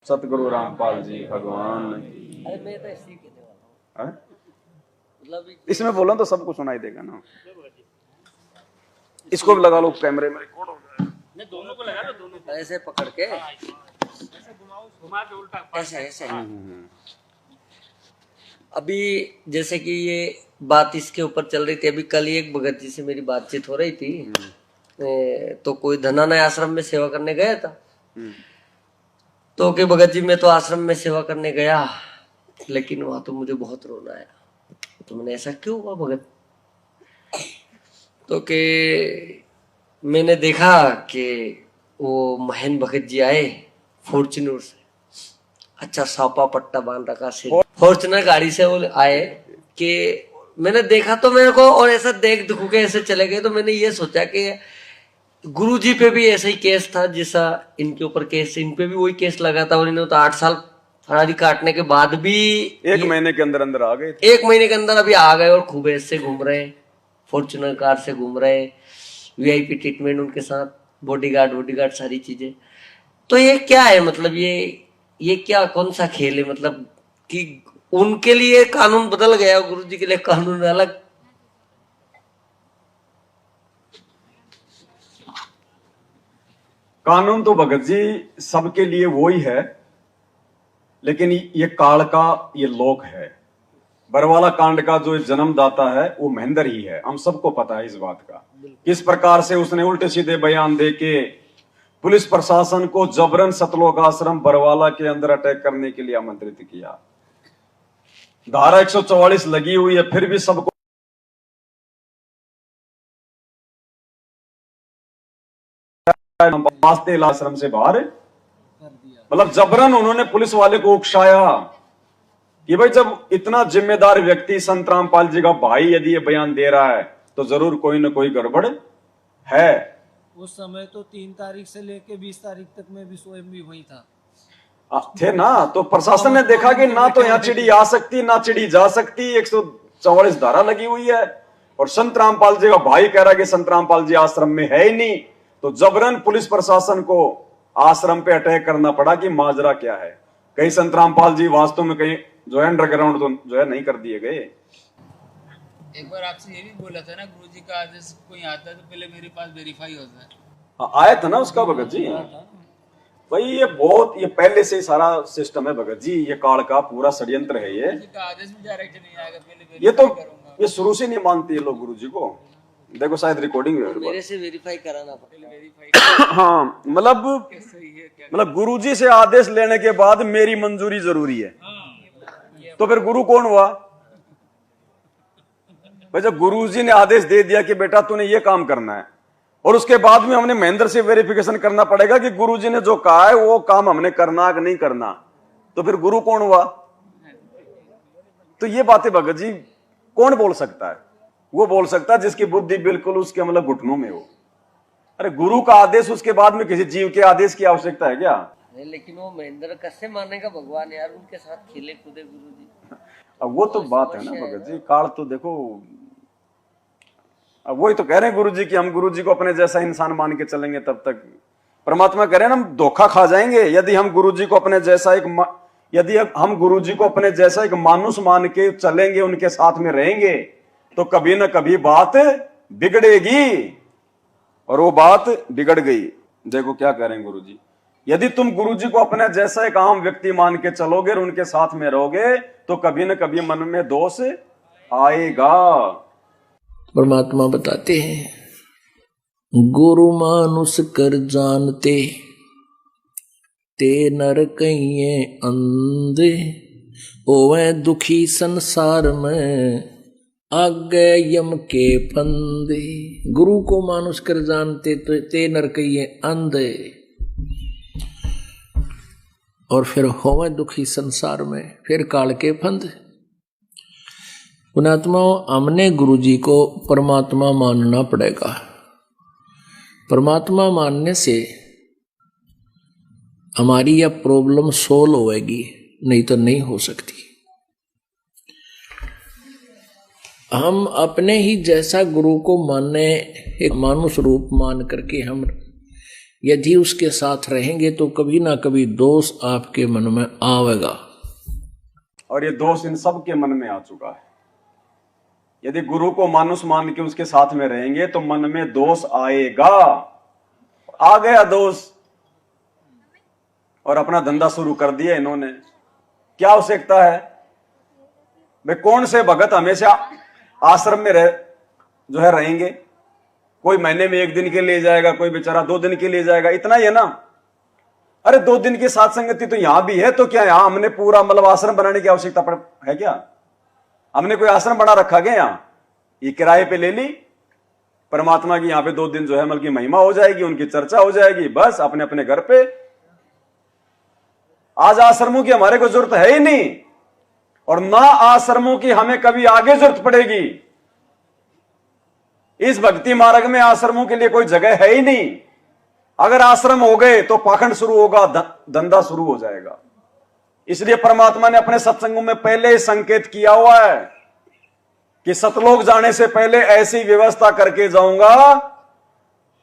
सतगुरु रामपाल जी भगवान की। अरे मैं तो ऐसे ही कहने वाला हूँ, हैं? मतलब इसमें बोला तो सबको सुनाई देगा ना। इसको भी लगा लो, कैमरे में रिकॉर्ड हो जाएगा। नहीं, दोनों को लगा लो, दोनों को ऐसे पकड़ के ऐसे घुमाओ, घुमा के उल्टा ऐसे ऐसे। अभी जैसे कि ये बात इसके ऊपर चल रही थी, अभी कल ही एक भगत जी से मेरी बातचीत हो रही थी। तो कोई धनानय आश्रम में सेवा करने गया था, तो कि भगत जी मैं तो आश्रम में सेवा करने गया, लेकिन वहां तो मुझे बहुत रोना आया। तो मैंने ऐसा क्यों हुआ भगत? तो कि मैंने देखा कि वो महेंद्र भगत जी आए फॉर्च्यूनर से, अच्छा सापा पट्टा बांध रखा सिर, फॉर्च्यूनर गाड़ी से वो आए कि मैंने देखा तो मेरे को, और ऐसा देख दुख के ऐसे चले गए। तो मैंने ये सोचा कि गुरु जी पे भी ऐसा ही केस था जैसा इनके ऊपर केस, इन पे भी वही केस लगा था, और इन्होंने तो 8 साल फरारी काटने के बाद भी एक महीने के अंदर अंदर आ गए थे। 1 महीने के अंदर अभी आ गए, और खूब ऐसे घूम रहे, फॉर्च्यूनर कार से घूम रहे, वीआईपी ट्रीटमेंट उनके साथ, बॉडीगार्ड सारी चीजें। तो ये क्या है, मतलब ये क्या, कौन सा खेल है? मतलब कि उनके लिए कानून बदल गया, गुरु जी के लिए कानून अलग। कानून तो भगत जी सबके लिए वो ही है, लेकिन ये काल का ये लोक है। बरवाला कांड का जो जन्मदाता है वो महेंद्र ही है, हम सबको पता है इस बात का। किस प्रकार से उसने उल्टे सीधे बयान देके पुलिस प्रशासन को जबरन सतलोक आश्रम बरवाला के अंदर अटैक करने के लिए आमंत्रित किया। धारा 144 लगी हुई है, फिर भी सबको वास्ते आश्रम से बाहर, मतलब जबरन उन्होंने पुलिस वाले को उकसाया कि भाई जब इतना जिम्मेदार व्यक्ति संत रामपाल जी का भाई यदि ये बयान दे रहा है तो जरूर कोई ना कोई गड़बड़ है। उस समय तो 3 तारीख से लेके 20 तारीख तक में भी स्वयं भी वही था, थे ना। तो प्रशासन ने देखा कि ना तो यहाँ चिड़ी आ सकती ना चिड़ी जा सकती, 144 धारा लगी हुई है, और संत रामपाल जी का भाई कह रहा है कि संत रामपाल जी आश्रम में है ही नहीं। तो जबरन पुलिस प्रशासन को आश्रम पे अटैक करना पड़ा कि माजरा क्या है। कहीं संत रामपाल जी वास्तव में कहीं जो है अंडरग्राउंड तो जो है नहीं कर दिए गए। एक बार आपसे ये भी बोला था ना, गुरुजी का आदेश कोई आता है तो पहले मेरे पास वेरीफाई होता है। हाँ, आया था ना उसका भगत जी। भाई ये बहुत, ये पहले से ही सारा सिस्टम है भगत जी, ये काल का पूरा षड्यंत्र है ये। गुरुजी का आदेश भी डायरेक्ट नहीं आएगा, पहले ये तो करूंगा। ये शुरू से नहीं मानती है लोग गुरु जी को। देखो शायद रिकॉर्डिंग है मेरे से वेरीफाई कराना पड़ेगा। वेरीफाई हाँ, मतलब गुरु जी से आदेश लेने के बाद मेरी मंजूरी जरूरी है। तो फिर गुरु कौन हुआ भाई? जब गुरु जी ने आदेश दे दिया कि बेटा तूने ये काम करना है, और उसके बाद में हमने महेंद्र से वेरिफिकेशन करना पड़ेगा कि गुरु जी ने जो कहा है वो काम हमने करना कि नहीं करना, तो फिर गुरु कौन हुआ? तो ये बातें भगत जी कौन बोल सकता है? वो बोल सकता है जिसकी बुद्धि बिल्कुल उसके मतलब घुटनों में हो। अरे गुरु का आदेश उसके बाद में किसी जीव के आदेश की आवश्यकता है क्या? लेकिन वो महेंद्र कैसे मानेगा भगवान यार, उनके साथ खेले कूदे गुरु जी। अब वो तो बात है ना भगत जी, काल तो देखो। अब वही तो कह रहे हैं गुरु जी कि हम गुरु जी को अपने जैसा इंसान मान के चलेंगे तब तक परमात्मा कह रहे हैं हम धोखा खा जाएंगे। यदि हम गुरु जी को अपने जैसा एक मानुष मान के चलेंगे, उनके साथ में रहेंगे, तो कभी ना कभी बात बिगड़ेगी, और वो बात बिगड़ गई। देखो क्या कह रहे हैं गुरु जी, यदि तुम गुरु जी को अपने जैसा एक आम व्यक्ति मान के चलोगे और उनके साथ में रहोगे, तो कभी न कभी मन में दोष आएगा। परमात्मा बताते हैं, गुरु मानुष कर जानते ते नर कहिए अंधे, ओवे दुखी संसार में आगे यम के फंदे। गुरु को मानुष कर जानते तो ते नर कहिए अंधे, और फिर होवे दुखी संसार में, फिर काल के फंद। पुणात्माओं, हमने गुरु जी को परमात्मा मानना पड़ेगा। परमात्मा मानने से हमारी यह प्रॉब्लम सोल्व होएगी, नहीं तो नहीं हो सकती। हम अपने ही जैसा गुरु को माने, एक मानुष रूप मान करके हम यदि उसके साथ रहेंगे तो कभी ना कभी दोष आपके मन में आवेगा। और ये दोष इन सब के मन में आ चुका है। यदि गुरु को मानुष मान के उसके साथ में रहेंगे तो मन में दोष आएगा। आ गया दोष और अपना धंधा शुरू कर दिया इन्होंने। क्या आवश्यकता है वे? कौन से भगत हमेशा आश्रम में जो है रहेंगे? कोई महीने में 1 दिन के लिए जाएगा, कोई बेचारा 2 दिन के लिए जाएगा, इतना ही है ना। अरे 2 दिन की साथ संगति तो यहां भी है, तो क्या यहां हमने पूरा मतलब आश्रम बनाने की आवश्यकता है क्या? हमने कोई आश्रम बना रखा गया? यहां ये किराए पे ले ली, परमात्मा की यहां पे 2 दिन जो है मतलब की महिमा हो जाएगी, उनकी चर्चा हो जाएगी, बस अपने अपने घर पे। आज आश्रमों की हमारे को जरूरत है ही नहीं, और ना आश्रमों की हमें कभी आगे जरूरत पड़ेगी। इस भक्ति मार्ग में आश्रमों के लिए कोई जगह है ही नहीं। अगर आश्रम हो गए तो पाखंड शुरू होगा, धंधा शुरू हो जाएगा। इसलिए परमात्मा ने अपने सत्संगों में पहले ही संकेत किया हुआ है कि सतलोक जाने से पहले ऐसी व्यवस्था करके जाऊंगा,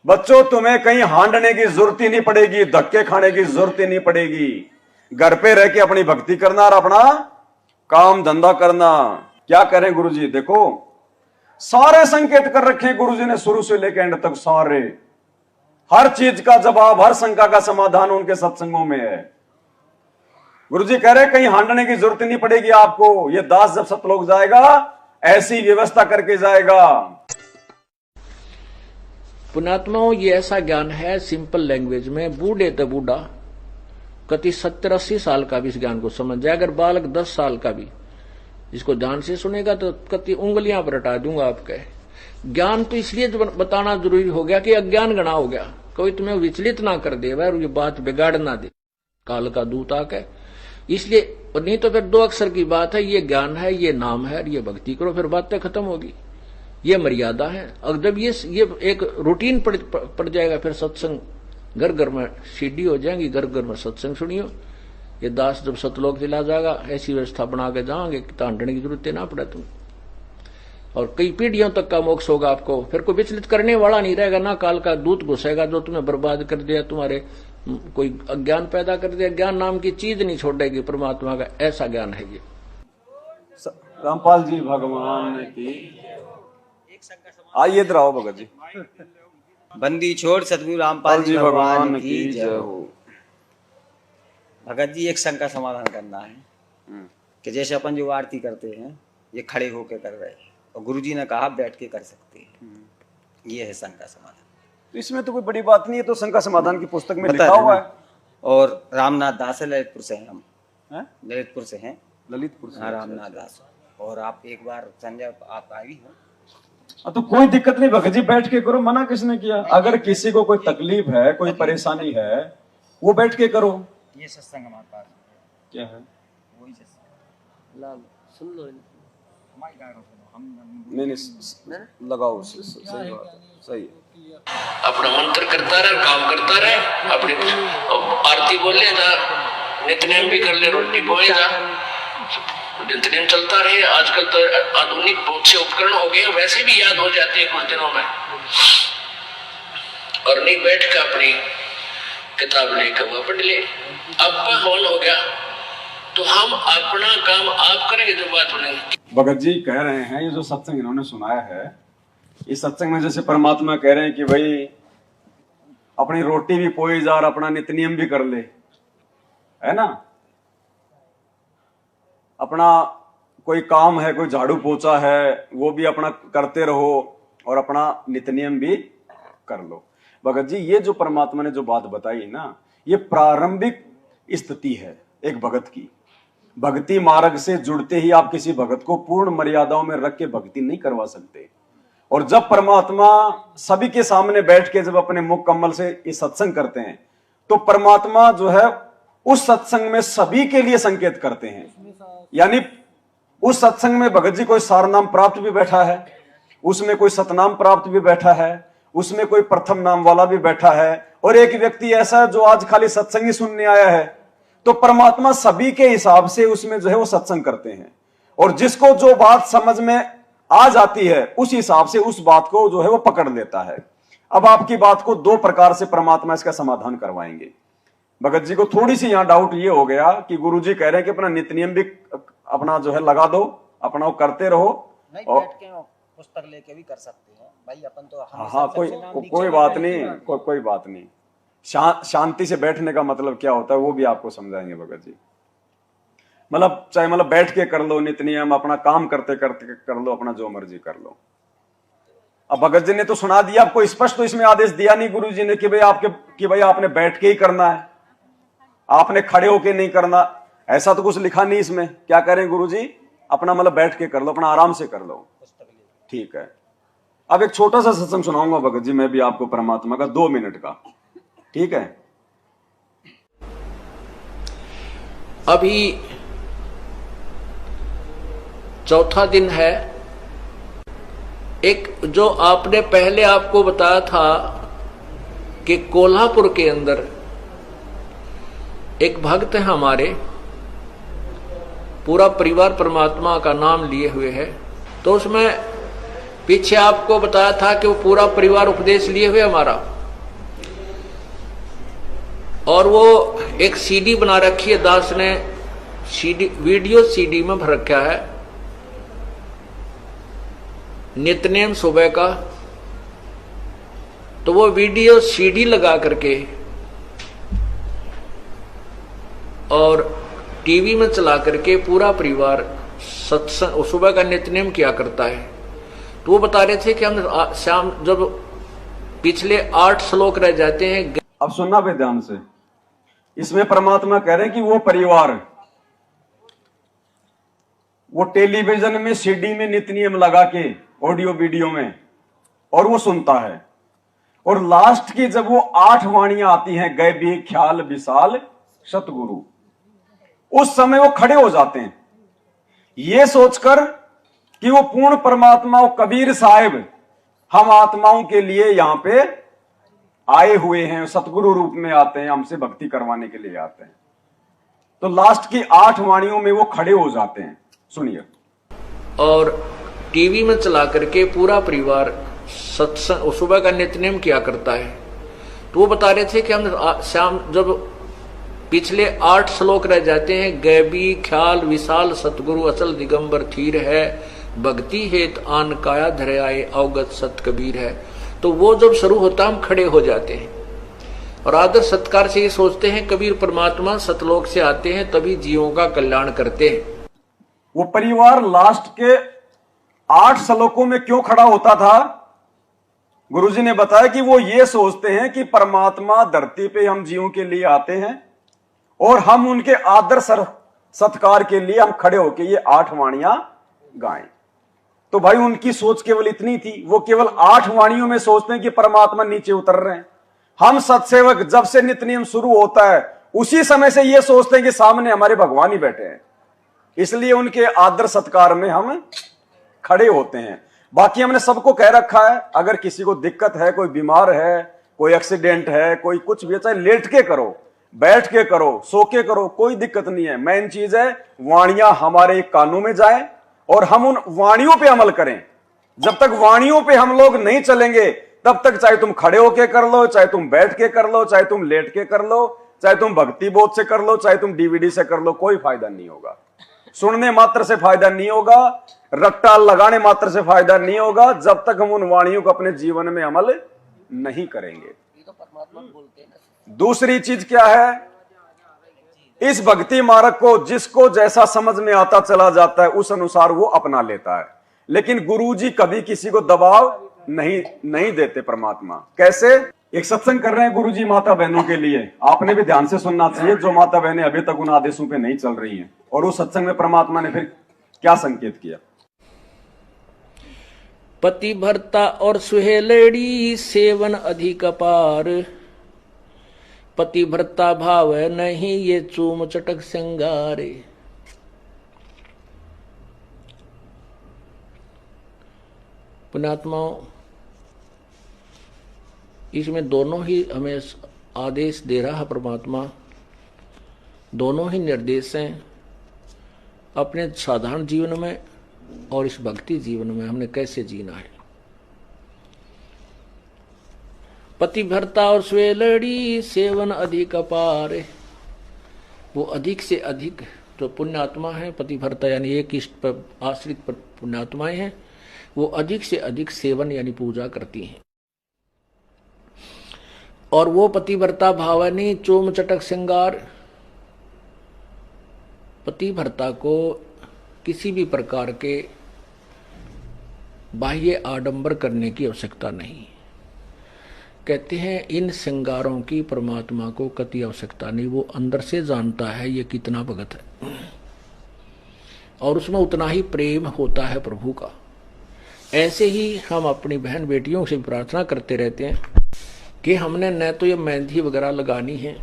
बच्चों तुम्हें कहीं हांडने की जरूरत ही नहीं पड़ेगी, धक्के खाने की जरूरत ही नहीं पड़ेगी। घर पे रह के अपनी भक्ति करना और अपना काम धंधा करना। क्या करें गुरुजी? देखो सारे संकेत कर रखे हैं गुरुजी ने, शुरू से लेकर एंड तक सारे। हर चीज का जवाब, हर शंका का समाधान उनके सत्संगों में है। गुरुजी कह रहे कहीं हांडने की जरूरत नहीं पड़ेगी आपको। ये दास जब सतलोक जाएगा ऐसी व्यवस्था करके जाएगा। पुण्यात्माओं, ये ऐसा ज्ञान है सिंपल लैंग्वेज में, बूढ़े तो बूढ़ा कति 70-80 साल का भी इस ज्ञान को समझ जाए। अगर बालक 10 साल का भी इसको ध्यान से सुनेगा तो कति उंगलियां पर हटा दूंगा आपके। ज्ञान तो इसलिए बताना जरूरी हो गया कि अज्ञान गणा हो गया, कोई तुम्हें विचलित ना कर दे और ये बात बिगाड़ ना दे काल का दूत आके। इसलिए नहीं तो फिर 2 अक्षर की बात है, ये ज्ञान है, ये नाम है, ये भक्ति करो, फिर बातें खत्म होगी। ये मर्यादा है। अगर जब ये एक रूटीन पड़ जाएगा, फिर सत्संग घर घर में सीढ़ी हो जाएंगी, घर घर में सत्संग सुनियो। ये दास जब सतलोक चला जाएगा ऐसी व्यवस्था बना के जाओगे कि तांडने की जरूरत ना पड़े तुम, और कई पीढ़ियों तक का मोक्ष होगा आपको। फिर कोई विचलित करने वाला नहीं रहेगा, ना काल का दूत घुसेगा जो तुम्हें बर्बाद कर दिया, तुम्हारे कोई अज्ञान पैदा कर दिया। ज्ञान नाम की चीज नहीं छोड़ेगी परमात्मा का, ऐसा ज्ञान है ये। रामपाल जी भगवान की आइए इधर आओ भगत जी। बंदी छोड़ सतगुरु रामपाल जी भगवान की जय हो। भगत जी एक शंका समाधान करना है कि जैसे अपन जो आरती करते हैं ये खड़े होकर कर रहे हैं और गुरुजी ने कहा बैठ के कर सकते हैं, ये है शंका समाधान। तो इसमें तो कोई बड़ी बात नहीं है, तो शंका समाधान की पुस्तक में लिखा हुआ है। और रामनाथ दास है, ललितपुर से हैं हम, ललितपुर से हैं, ललितपुर से। हाँ रामनाथ दास। और आप एक बार संजय आप आई हो तो कोई दिक्कत नहीं भगत जी, बैठ के करो, मना किसने किया? अगर किसी को कोई तकलीफ है, कोई परेशानी है, वो बैठ के करो। ये सत्संग हमारे पास क्या है? वही सत्संग लाल सुन लो नहीं लगाओ, सही बात है, सही है। अपना मंत्र करता रहे, काम करता रहे, अपनी आरती बोल ले जा, नित्यनेम भी कर ले, रोटी बोए जा, नित्यनेम चलता रहे। आजकल तो आधुनिक बहुत से उपकरण हो गए, वैसे भी याद हो जाते हैं कुछ दिनों में। और नहीं बैठ कर अपनी किताब लेकर वह पढ़ ले। अब हवन हो गया तो हम अपना काम आप करेंगे, जो बात बनेगी। भगत जी कह रहे हैं ये जो सत्संग इन्होंने सुनाया है, इस सत्संग में जैसे परमात्मा कह रहे हैं कि भाई अपनी रोटी भी पोई जा और अपना नित्यनियम भी कर ले, है ना। अपना कोई काम है, कोई झाड़ू पोछा है, वो भी अपना करते रहो और अपना नित्यनियम भी कर लो। भगत जी ये जो परमात्मा ने जो बात बताई ना, ये प्रारंभिक स्थिति है एक भगत की। भक्ति मार्ग से जुड़ते ही आप किसी भगत को पूर्ण मर्यादाओं में रख के भक्ति नहीं करवा सकते। और जब परमात्मा सभी के सामने बैठ के जब अपने मुख कमल से ये सत्संग करते हैं, तो परमात्मा जो है उस सत्संग में सभी के लिए संकेत करते हैं। यानी उस सत्संग में भगत जी कोई सारनाम प्राप्त भी बैठा है, उसमें कोई सतनाम प्राप्त भी बैठा है, उसमें कोई प्रथम नाम वाला भी बैठा है, और एक व्यक्ति ऐसा है जो आज खाली सत्संग ही सुनने आया है। तो परमात्मा सभी के हिसाब से उसमें जो है वो सत्संग करते हैं, और जिसको जो बात समझ में आ जाती है उस हिसाब से उस बात को जो है वो पकड़ लेता है। अब आपकी बात को दो प्रकार से परमात्मा इसका समाधान करवाएंगे। भगत जी को थोड़ी सी यहां डाउट ये हो गया कि गुरुजी कह रहे हैं कि अपना नित्य नियम भी अपना जो है लगा दो, अपना वो करते रहो। नहीं, और बैठ के पुस्तक लेके भी कर सकते हैं भाई, अपन तो हाँ, कोई बात नहीं, कोई बात नहीं। शांति से बैठने का मतलब क्या होता है वो भी आपको समझाएंगे भगत जी। मतलब चाहे मतलब बैठ के कर लो नित्य नियम, अपना काम करते करते कर लो, अपना जो मर्जी कर लो। अब भगत जी ने तो सुना दिया आपको, स्पष्ट तो इसमें आदेश दिया नहीं गुरु जी ने कि भाई आपने बैठ के ही करना है, आपने खड़े होके नहीं करना, ऐसा तो कुछ लिखा नहीं इसमें। क्या करें गुरु जी, अपना मतलब बैठ के कर लो, अपना आराम से कर लो, ठीक है। अब एक छोटा सा सत्संग सुनाऊंगा भगत जी मैं भी आपको परमात्मा का, 2 मिनट का, ठीक है। अभी चौथा दिन है। एक जो आपने पहले आपको बताया था कि कोल्हापुर के अंदर एक भक्त है हमारे, पूरा परिवार परमात्मा का नाम लिए हुए है, तो उसमें पीछे आपको बताया था कि वो पूरा परिवार उपदेश लिए हुए हमारा, और वो एक सीडी बना रखी है, दास ने सीडी, वीडियो सीडी में भर रखा है, नित्यनेम सुबह का। तो वो वीडियो सीडी लगा करके और टीवी में चला करके पूरा परिवार सत्संग सुबह का नित्यनेम किया करता है। तो वो बता रहे थे कि हम शाम जब पिछले 8 श्लोक रह जाते हैं। अब सुनना पे ध्यान से, इसमें परमात्मा कह रहे हैं कि वो परिवार वो टेलीविजन में सीडी में नित्य नियम लगा के ऑडियो वीडियो में, और वो सुनता है, और लास्ट की जब वो 8 वाणियां आती हैं, गए भी ख्याल विशाल सतगुरु, उस समय वो खड़े हो जाते हैं ये सोचकर कि वो पूर्ण परमात्मा वो कबीर साहिब हम आत्माओं के लिए यहां पे आए हुए हैं, सतगुरु रूप में आते हैं, हमसे भक्ति करवाने के लिए आते हैं। तो लास्ट की 8 वाणियों में वो खड़े हो जाते हैं। सुनिए। और टीवी में चला करके पूरा परिवार सत्संग सुबह का नित्यनेम किया करता है। तो वो बता रहे थे कि हम शाम जब पिछले 8 श्लोक रह जाते हैं, गैबी ख्याल विशाल सतगुरु अचल दिगंबर थीर है, भक्ति हेत आन काया धरे आए अवगत सत कबीर है। तो वो जब शुरू होता हम खड़े हो जाते हैं और आदर सत्कार से ये सोचते हैं कबीर परमात्मा सतलोक से आते हैं तभी जीवों का कल्याण करते हैं। वो परिवार लास्ट के 8 श्लोकों में क्यों खड़ा होता था? गुरुजी ने बताया कि वो ये सोचते हैं कि परमात्मा धरती पे हम जीवों के लिए आते हैं और हम उनके आदर सत्कार के लिए हम खड़े होके ये 8 वाणियां गाएं। तो भाई उनकी सोच केवल इतनी थी, वो केवल 8 वाणियों में सोचते हैं कि परमात्मा नीचे उतर रहे हैं। हम सत्सेवक जब से नित्य नियम शुरू होता है उसी समय से ये सोचते हैं कि सामने हमारे भगवान ही बैठे हैं, इसलिए उनके आदर सत्कार में हम खड़े होते हैं। बाकी हमने सबको कह रखा है, अगर किसी को दिक्कत है, कोई बीमार है, कोई एक्सीडेंट है, कोई कुछ भी, चाहे लेट के करो, बैठ के करो, सो के करो, कोई दिक्कत नहीं है। मेन चीज है वाणियां हमारे कानों में जाए और हम उन वाणियों पे अमल करें। जब तक वाणियों पे हम लोग नहीं चलेंगे तब तक चाहे तुम खड़े होके कर लो, चाहे तुम बैठ के कर लो, चाहे तुम लेट के कर लो, चाहे तुम भक्ति बोध से कर लो, चाहे तुम डीवीडी से कर लो, कोई फायदा नहीं होगा। सुनने मात्र से फायदा नहीं होगा, रट्टा लगाने मात्र से फायदा नहीं होगा, जब तक हम उन वाणियों को अपने जीवन में अमल नहीं करेंगे। दूसरी चीज क्या है, इस भक्ति मार्ग को जिसको जैसा समझ में आता चला जाता है उस अनुसार वो अपना लेता है, लेकिन गुरुजी कभी किसी को दबाव नहीं देते। परमात्मा कैसे? एक सत्संग कर रहे हैं गुरुजी माता बहनों के लिए, आपने भी ध्यान से सुनना चाहिए, जो माता बहनें अभी तक उन आदेशों पे नहीं चल रही हैं। और उस सत्संग में परमात्मा ने फिर क्या संकेत किया? पति भरता और सुहेलड़ी सेवन अधिक अपार, पति भरता भाव नहीं ये चूम चटक सिंगारे। पुण्यात्माओं, इसमें दोनों ही हमें आदेश दे रहा है परमात्मा, दोनों ही निर्देश हैं। अपने साधारण जीवन में और इस भक्ति जीवन में हमने कैसे जीना है। पतिव्रता और स्वेलड़ी सेवन अधिक अपार। वो अधिक से अधिक जो पुण्यात्मा है, पतिव्रता यानी एक इष्ट पर आश्रित पर पुण्यात्माएं हैं, वो अधिक से अधिक सेवन यानी पूजा करती हैं। और वो पतिव्रता भावनी चोम चटक श्रृंगार, पतिव्रता को किसी भी प्रकार के बाह्य आडंबर करने की आवश्यकता नहीं। कहते हैं इन श्रृंगारों की परमात्मा को कति आवश्यकता नहीं, वो अंदर से जानता है ये कितना भगत है और उसमें उतना ही प्रेम होता है प्रभु का। ऐसे ही हम अपनी बहन बेटियों से प्रार्थना करते रहते हैं कि हमने न तो ये मेहंदी वगैरह लगानी है,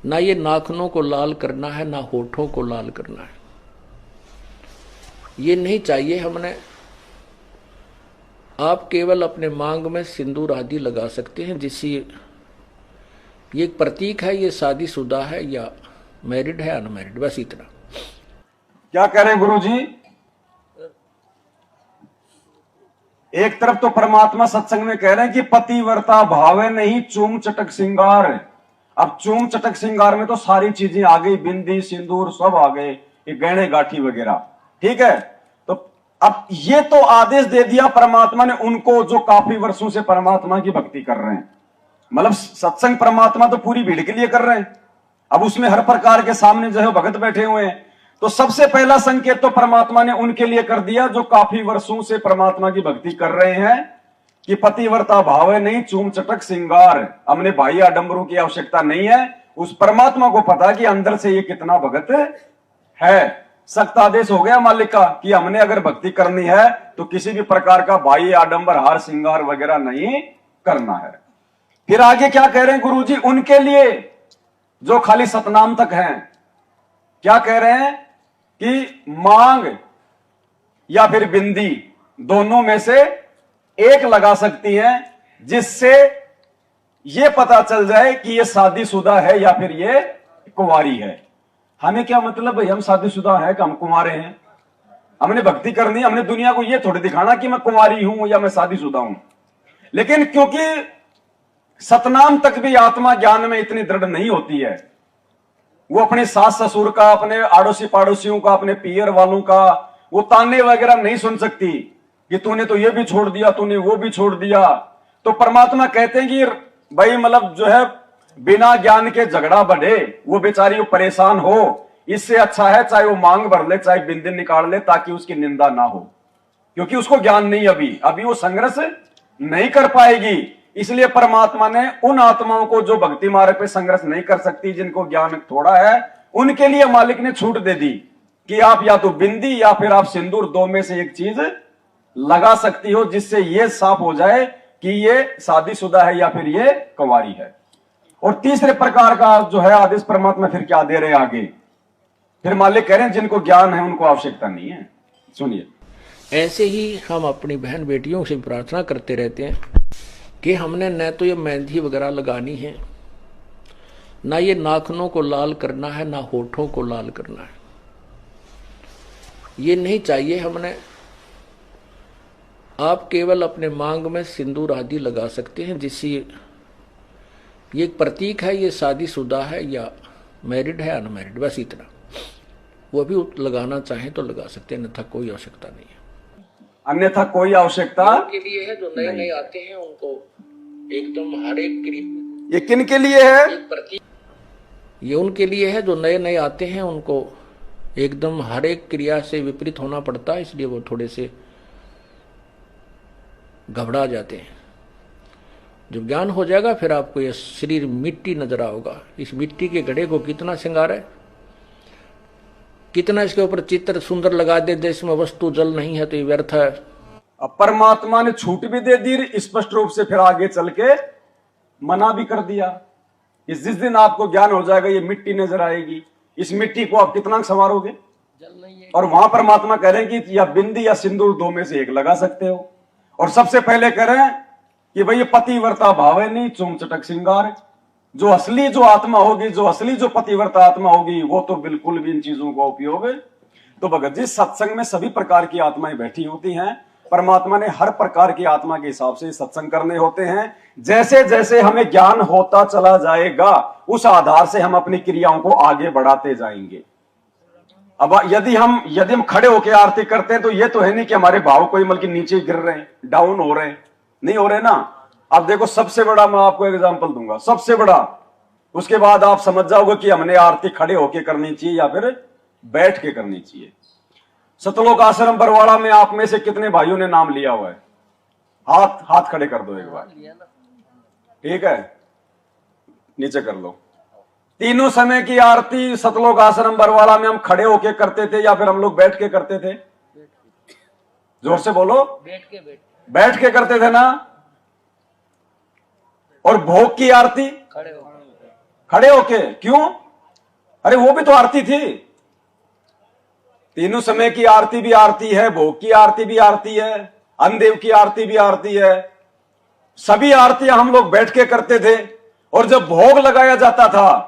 ना ये नाखूनों को लाल करना है, ना होठों को लाल करना है, ये नहीं चाहिए हमने। आप केवल अपने मांग में सिंदूर आदि लगा सकते हैं, जिससे ये एक प्रतीक है, ये शादीशुदा है या मैरिड है अनमैरिड, बस इतना। क्या कह रहे हैं गुरु जी? एक तरफ तो परमात्मा सत्संग में कह रहे हैं कि पतिव्रता भावे नहीं चूम चटक श्रृंगार। अब चूम चटक श्रृंगार में तो सारी चीजें आ गई, बिंदी सिंदूर सब आ गए, ये गहने गाठी वगैरह, ठीक है। तो अब ये तो आदेश दे दिया परमात्मा ने उनको जो काफी वर्षों से परमात्मा की भक्ति कर रहे हैं। मतलब सत्संग परमात्मा तो पूरी भीड़ के लिए कर रहे हैं, अब उसमें हर प्रकार के सामने जो है भगत बैठे हुए हैं। तो सबसे पहला संकेत तो परमात्मा ने उनके लिए कर दिया जो काफी वर्षों से परमात्मा की भक्ति कर रहे हैं कि पतिव्रता भाव नहीं चूम चटक श्रृंगार। हमने बाह्य आडंबरों की आवश्यकता नहीं है, उस परमात्मा को पता कि अंदर से ये कितना भगत है। सख्त आदेश हो गया मालिक का कि हमने अगर भक्ति करनी है तो किसी भी प्रकार का बाह्य आडंबर हार श्रृंगार वगैरह नहीं करना है। फिर आगे क्या कह रहे हैं गुरु जी? उनके लिए जो खाली सतनाम तक हैं, क्या कह रहे हैं कि मांग या फिर बिंदी दोनों में से एक लगा सकती हैं, जिससे यह पता चल जाए कि यह शादीशुदा है या फिर यह कुंवारी है। हमें क्या मतलब भाई, हम शादीशुदा है कि हम कुंवारे हैं? हमने भक्ति करनी, हमने दुनिया को यह थोड़ी दिखाना कि मैं कुंवारी हूं या मैं शादीशुदा हूं। लेकिन क्योंकि सतनाम तक भी आत्मा ज्ञान में इतनी दृढ़ नहीं होती है, वो अपने सास ससुर का, अपने आड़ोसी पाड़ोसियों का, अपने पियर वालों का वो ताने वगैरह नहीं सुन सकती कि तूने तो ये भी छोड़ दिया, तूने वो भी छोड़ दिया। तो परमात्मा कहते हैं कि भाई मतलब जो है बिना ज्ञान के झगड़ा बढ़े, वो बेचारी वो परेशान हो, इससे अच्छा है चाहे वो मांग भर ले, चाहे बिंदी निकाल ले, ताकि उसकी निंदा ना हो, क्योंकि उसको ज्ञान नहीं, अभी वो संघर्ष नहीं कर पाएगी। इसलिए परमात्मा ने उन आत्माओं को जो भक्ति मार्ग पे संघर्ष नहीं कर सकती, जिनको ज्ञान थोड़ा है, उनके लिए मालिक ने छूट दे दी कि आप या तो बिंदी या फिर आप सिंदूर, दो में से एक चीज लगा सकती हो, जिससे यह साफ हो जाए कि ये शादीशुदा है या फिर ये कुंवारी है। और तीसरे प्रकार का जो है आदेश परमात्मा फिर क्या दे रहे हैं आगे? फिर मालिक कह रहे हैं जिनको ज्ञान है उनको आवश्यकता नहीं है। सुनिए, ऐसे ही हम अपनी बहन बेटियों से प्रार्थना करते रहते हैं कि हमने न तो ये मेहंदी वगैरह लगानी है, ना ये नाखूनों को लाल करना है, ना होठों को लाल करना है, ये नहीं चाहिए हमने। आप केवल अपने मांग में सिंदूर आदि लगा सकते हैं, जिससे ये एक प्रतीक है, ये शादीशुदा है या मैरिड है अनमैरिड, बस इतना। वो भी लगाना चाहें तो लगा सकते हैं, अन्यथा कोई आवश्यकता नहीं है। अन्यथा कोई आवश्यकता के लिए है जो नए नए आते हैं उनको एकदम हर एक क्रिया। ये किन के लिए है? ये उनके लिए है जो नए नए आते हैं, उनको एकदम हर एक क्रिया से विपरीत होना पड़ता है, इसलिए वो थोड़े से घबरा जाते हैं। जब ज्ञान हो जाएगा फिर आपको ये शरीर मिट्टी नजर आओगा। इस मिट्टी के घड़े को कितना श्रृंगार है, कितना इसके ऊपर चित्र सुंदर लगा दे, इसमें वस्तु जल नहीं है तो ये व्यर्थ है। अब परमात्मा ने छूट भी दे दी स्पष्ट रूप से, फिर आगे चल के मना भी कर दिया कि जिस दिन आपको ज्ञान हो जाएगा ये मिट्टी नजर आएगी, इस मिट्टी को आप कितना संवारोगे? जल नहीं है। और वहां परमात्मा कह रहे हैं कि या बिंदी या सिंदूर, दो में से एक लगा सकते हो। और सबसे पहले कह रहे हैं कि भाई ये पतिव्रता भाव नहीं चूम चटक श्रृंगार। जो असली जो आत्मा होगी, जो असली जो पतिव्रता आत्मा होगी, वो तो बिल्कुल भी इन चीजों का उपयोग। तो भगत जी, सत्संग में सभी प्रकार की आत्माएं बैठी होती हैं, परमात्मा ने हर प्रकार की आत्मा के हिसाब से सत्संग करने होते हैं। जैसे जैसे हमें ज्ञान होता चला जाएगा उस आधार से हम अपनी क्रियाओं को आगे बढ़ाते जाएंगे। अब यदि हम खड़े होकर आरती करते हैं तो ये तो है नहीं कि हमारे भाव कोई बल्कि नीचे गिर रहे हैं, डाउन हो रहे हैं, नहीं हो रहे ना। अब देखो सबसे बड़ा मैं आपको एग्जांपल दूंगा, सबसे बड़ा, उसके बाद आप समझ जाओगे कि हमने आरती खड़े होके करनी चाहिए या फिर बैठ के करनी चाहिए। सतलोक आश्रम बरवाड़ा में आप में से कितने भाइयों ने नाम लिया हुआ है? हाथ खड़े कर दो एक बार, ठीक है, नीचे कर लो। तीनों समय की आरती सतलोक आश्रम बरवाड़ा में हम खड़े होके करते थे या फिर हम लोग बैठ के करते थे? जोर से बोलो। बैठ के करते थे ना। और भोग की आरती खड़े होके, क्यों? अरे वो भी तो आरती थी। तीनों समय की आरती भी आरती है, भोग की आरती भी आरती है, अन्नदेव की आरती भी आरती है। सभी आरतियां हम लोग बैठ के करते थे। और जब भोग लगाया जाता था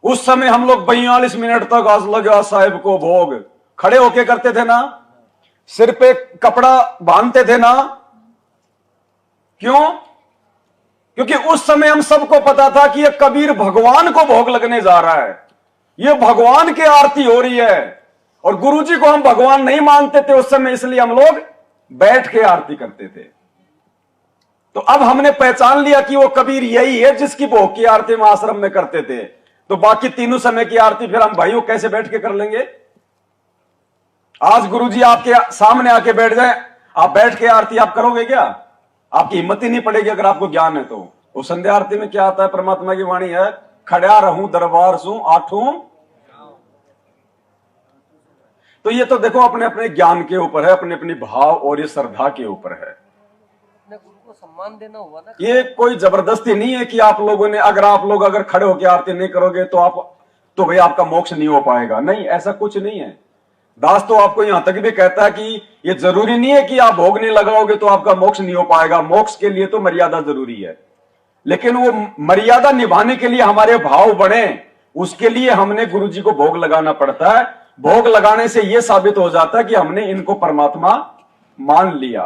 उस समय हम लोग 42 मिनट तक आज लगा साहिब को भोग खड़े होके करते थे ना। सिर पे कपड़ा बांधते थे ना। क्यों? क्योंकि उस समय हम सबको पता था कि ये कबीर भगवान को भोग लगने जा रहा है, ये भगवान की आरती हो रही है। और गुरुजी को हम भगवान नहीं मानते थे उस समय, इसलिए हम लोग बैठ के आरती करते थे। तो अब हमने पहचान लिया कि वो कबीर यही है जिसकी भोग की आरती हम आश्रम में करते थे। तो बाकी तीनों समय की आरती फिर हम भाइयों कैसे बैठ के कर लेंगे? आज गुरुजी आपके सामने आके बैठ जाए, आप बैठ के आरती आप करोगे क्या? आपकी हिम्मत ही नहीं पड़ेगी अगर आपको ज्ञान है तो। वो संध्या आरती में क्या आता है? परमात्मा की वाणी है, खड़ा रहूं दरबार सू आठों। तो ये तो देखो अपने अपने ज्ञान के ऊपर है, अपने अपने भाव और ये श्रद्धा के ऊपर है। गुरु को सम्मान देना हुआ ना। ये कोई जबरदस्ती नहीं है कि आप लोगों ने अगर खड़े होकर आरती नहीं करोगे तो भाई आपका मोक्ष नहीं हो पाएगा। नहीं, ऐसा कुछ नहीं है। दास तो आपको यहां तक भी कहता है कि ये जरूरी नहीं है कि आप भोग नहीं लगाओगे तो आपका मोक्ष नहीं हो पाएगा। मोक्ष के लिए तो मर्यादा जरूरी है, लेकिन वो मर्यादा निभाने के लिए हमारे भाव बढ़े, उसके लिए हमने गुरुजी को भोग लगाना पड़ता है। भोग लगाने से यह साबित हो जाता है कि हमने इनको परमात्मा मान लिया।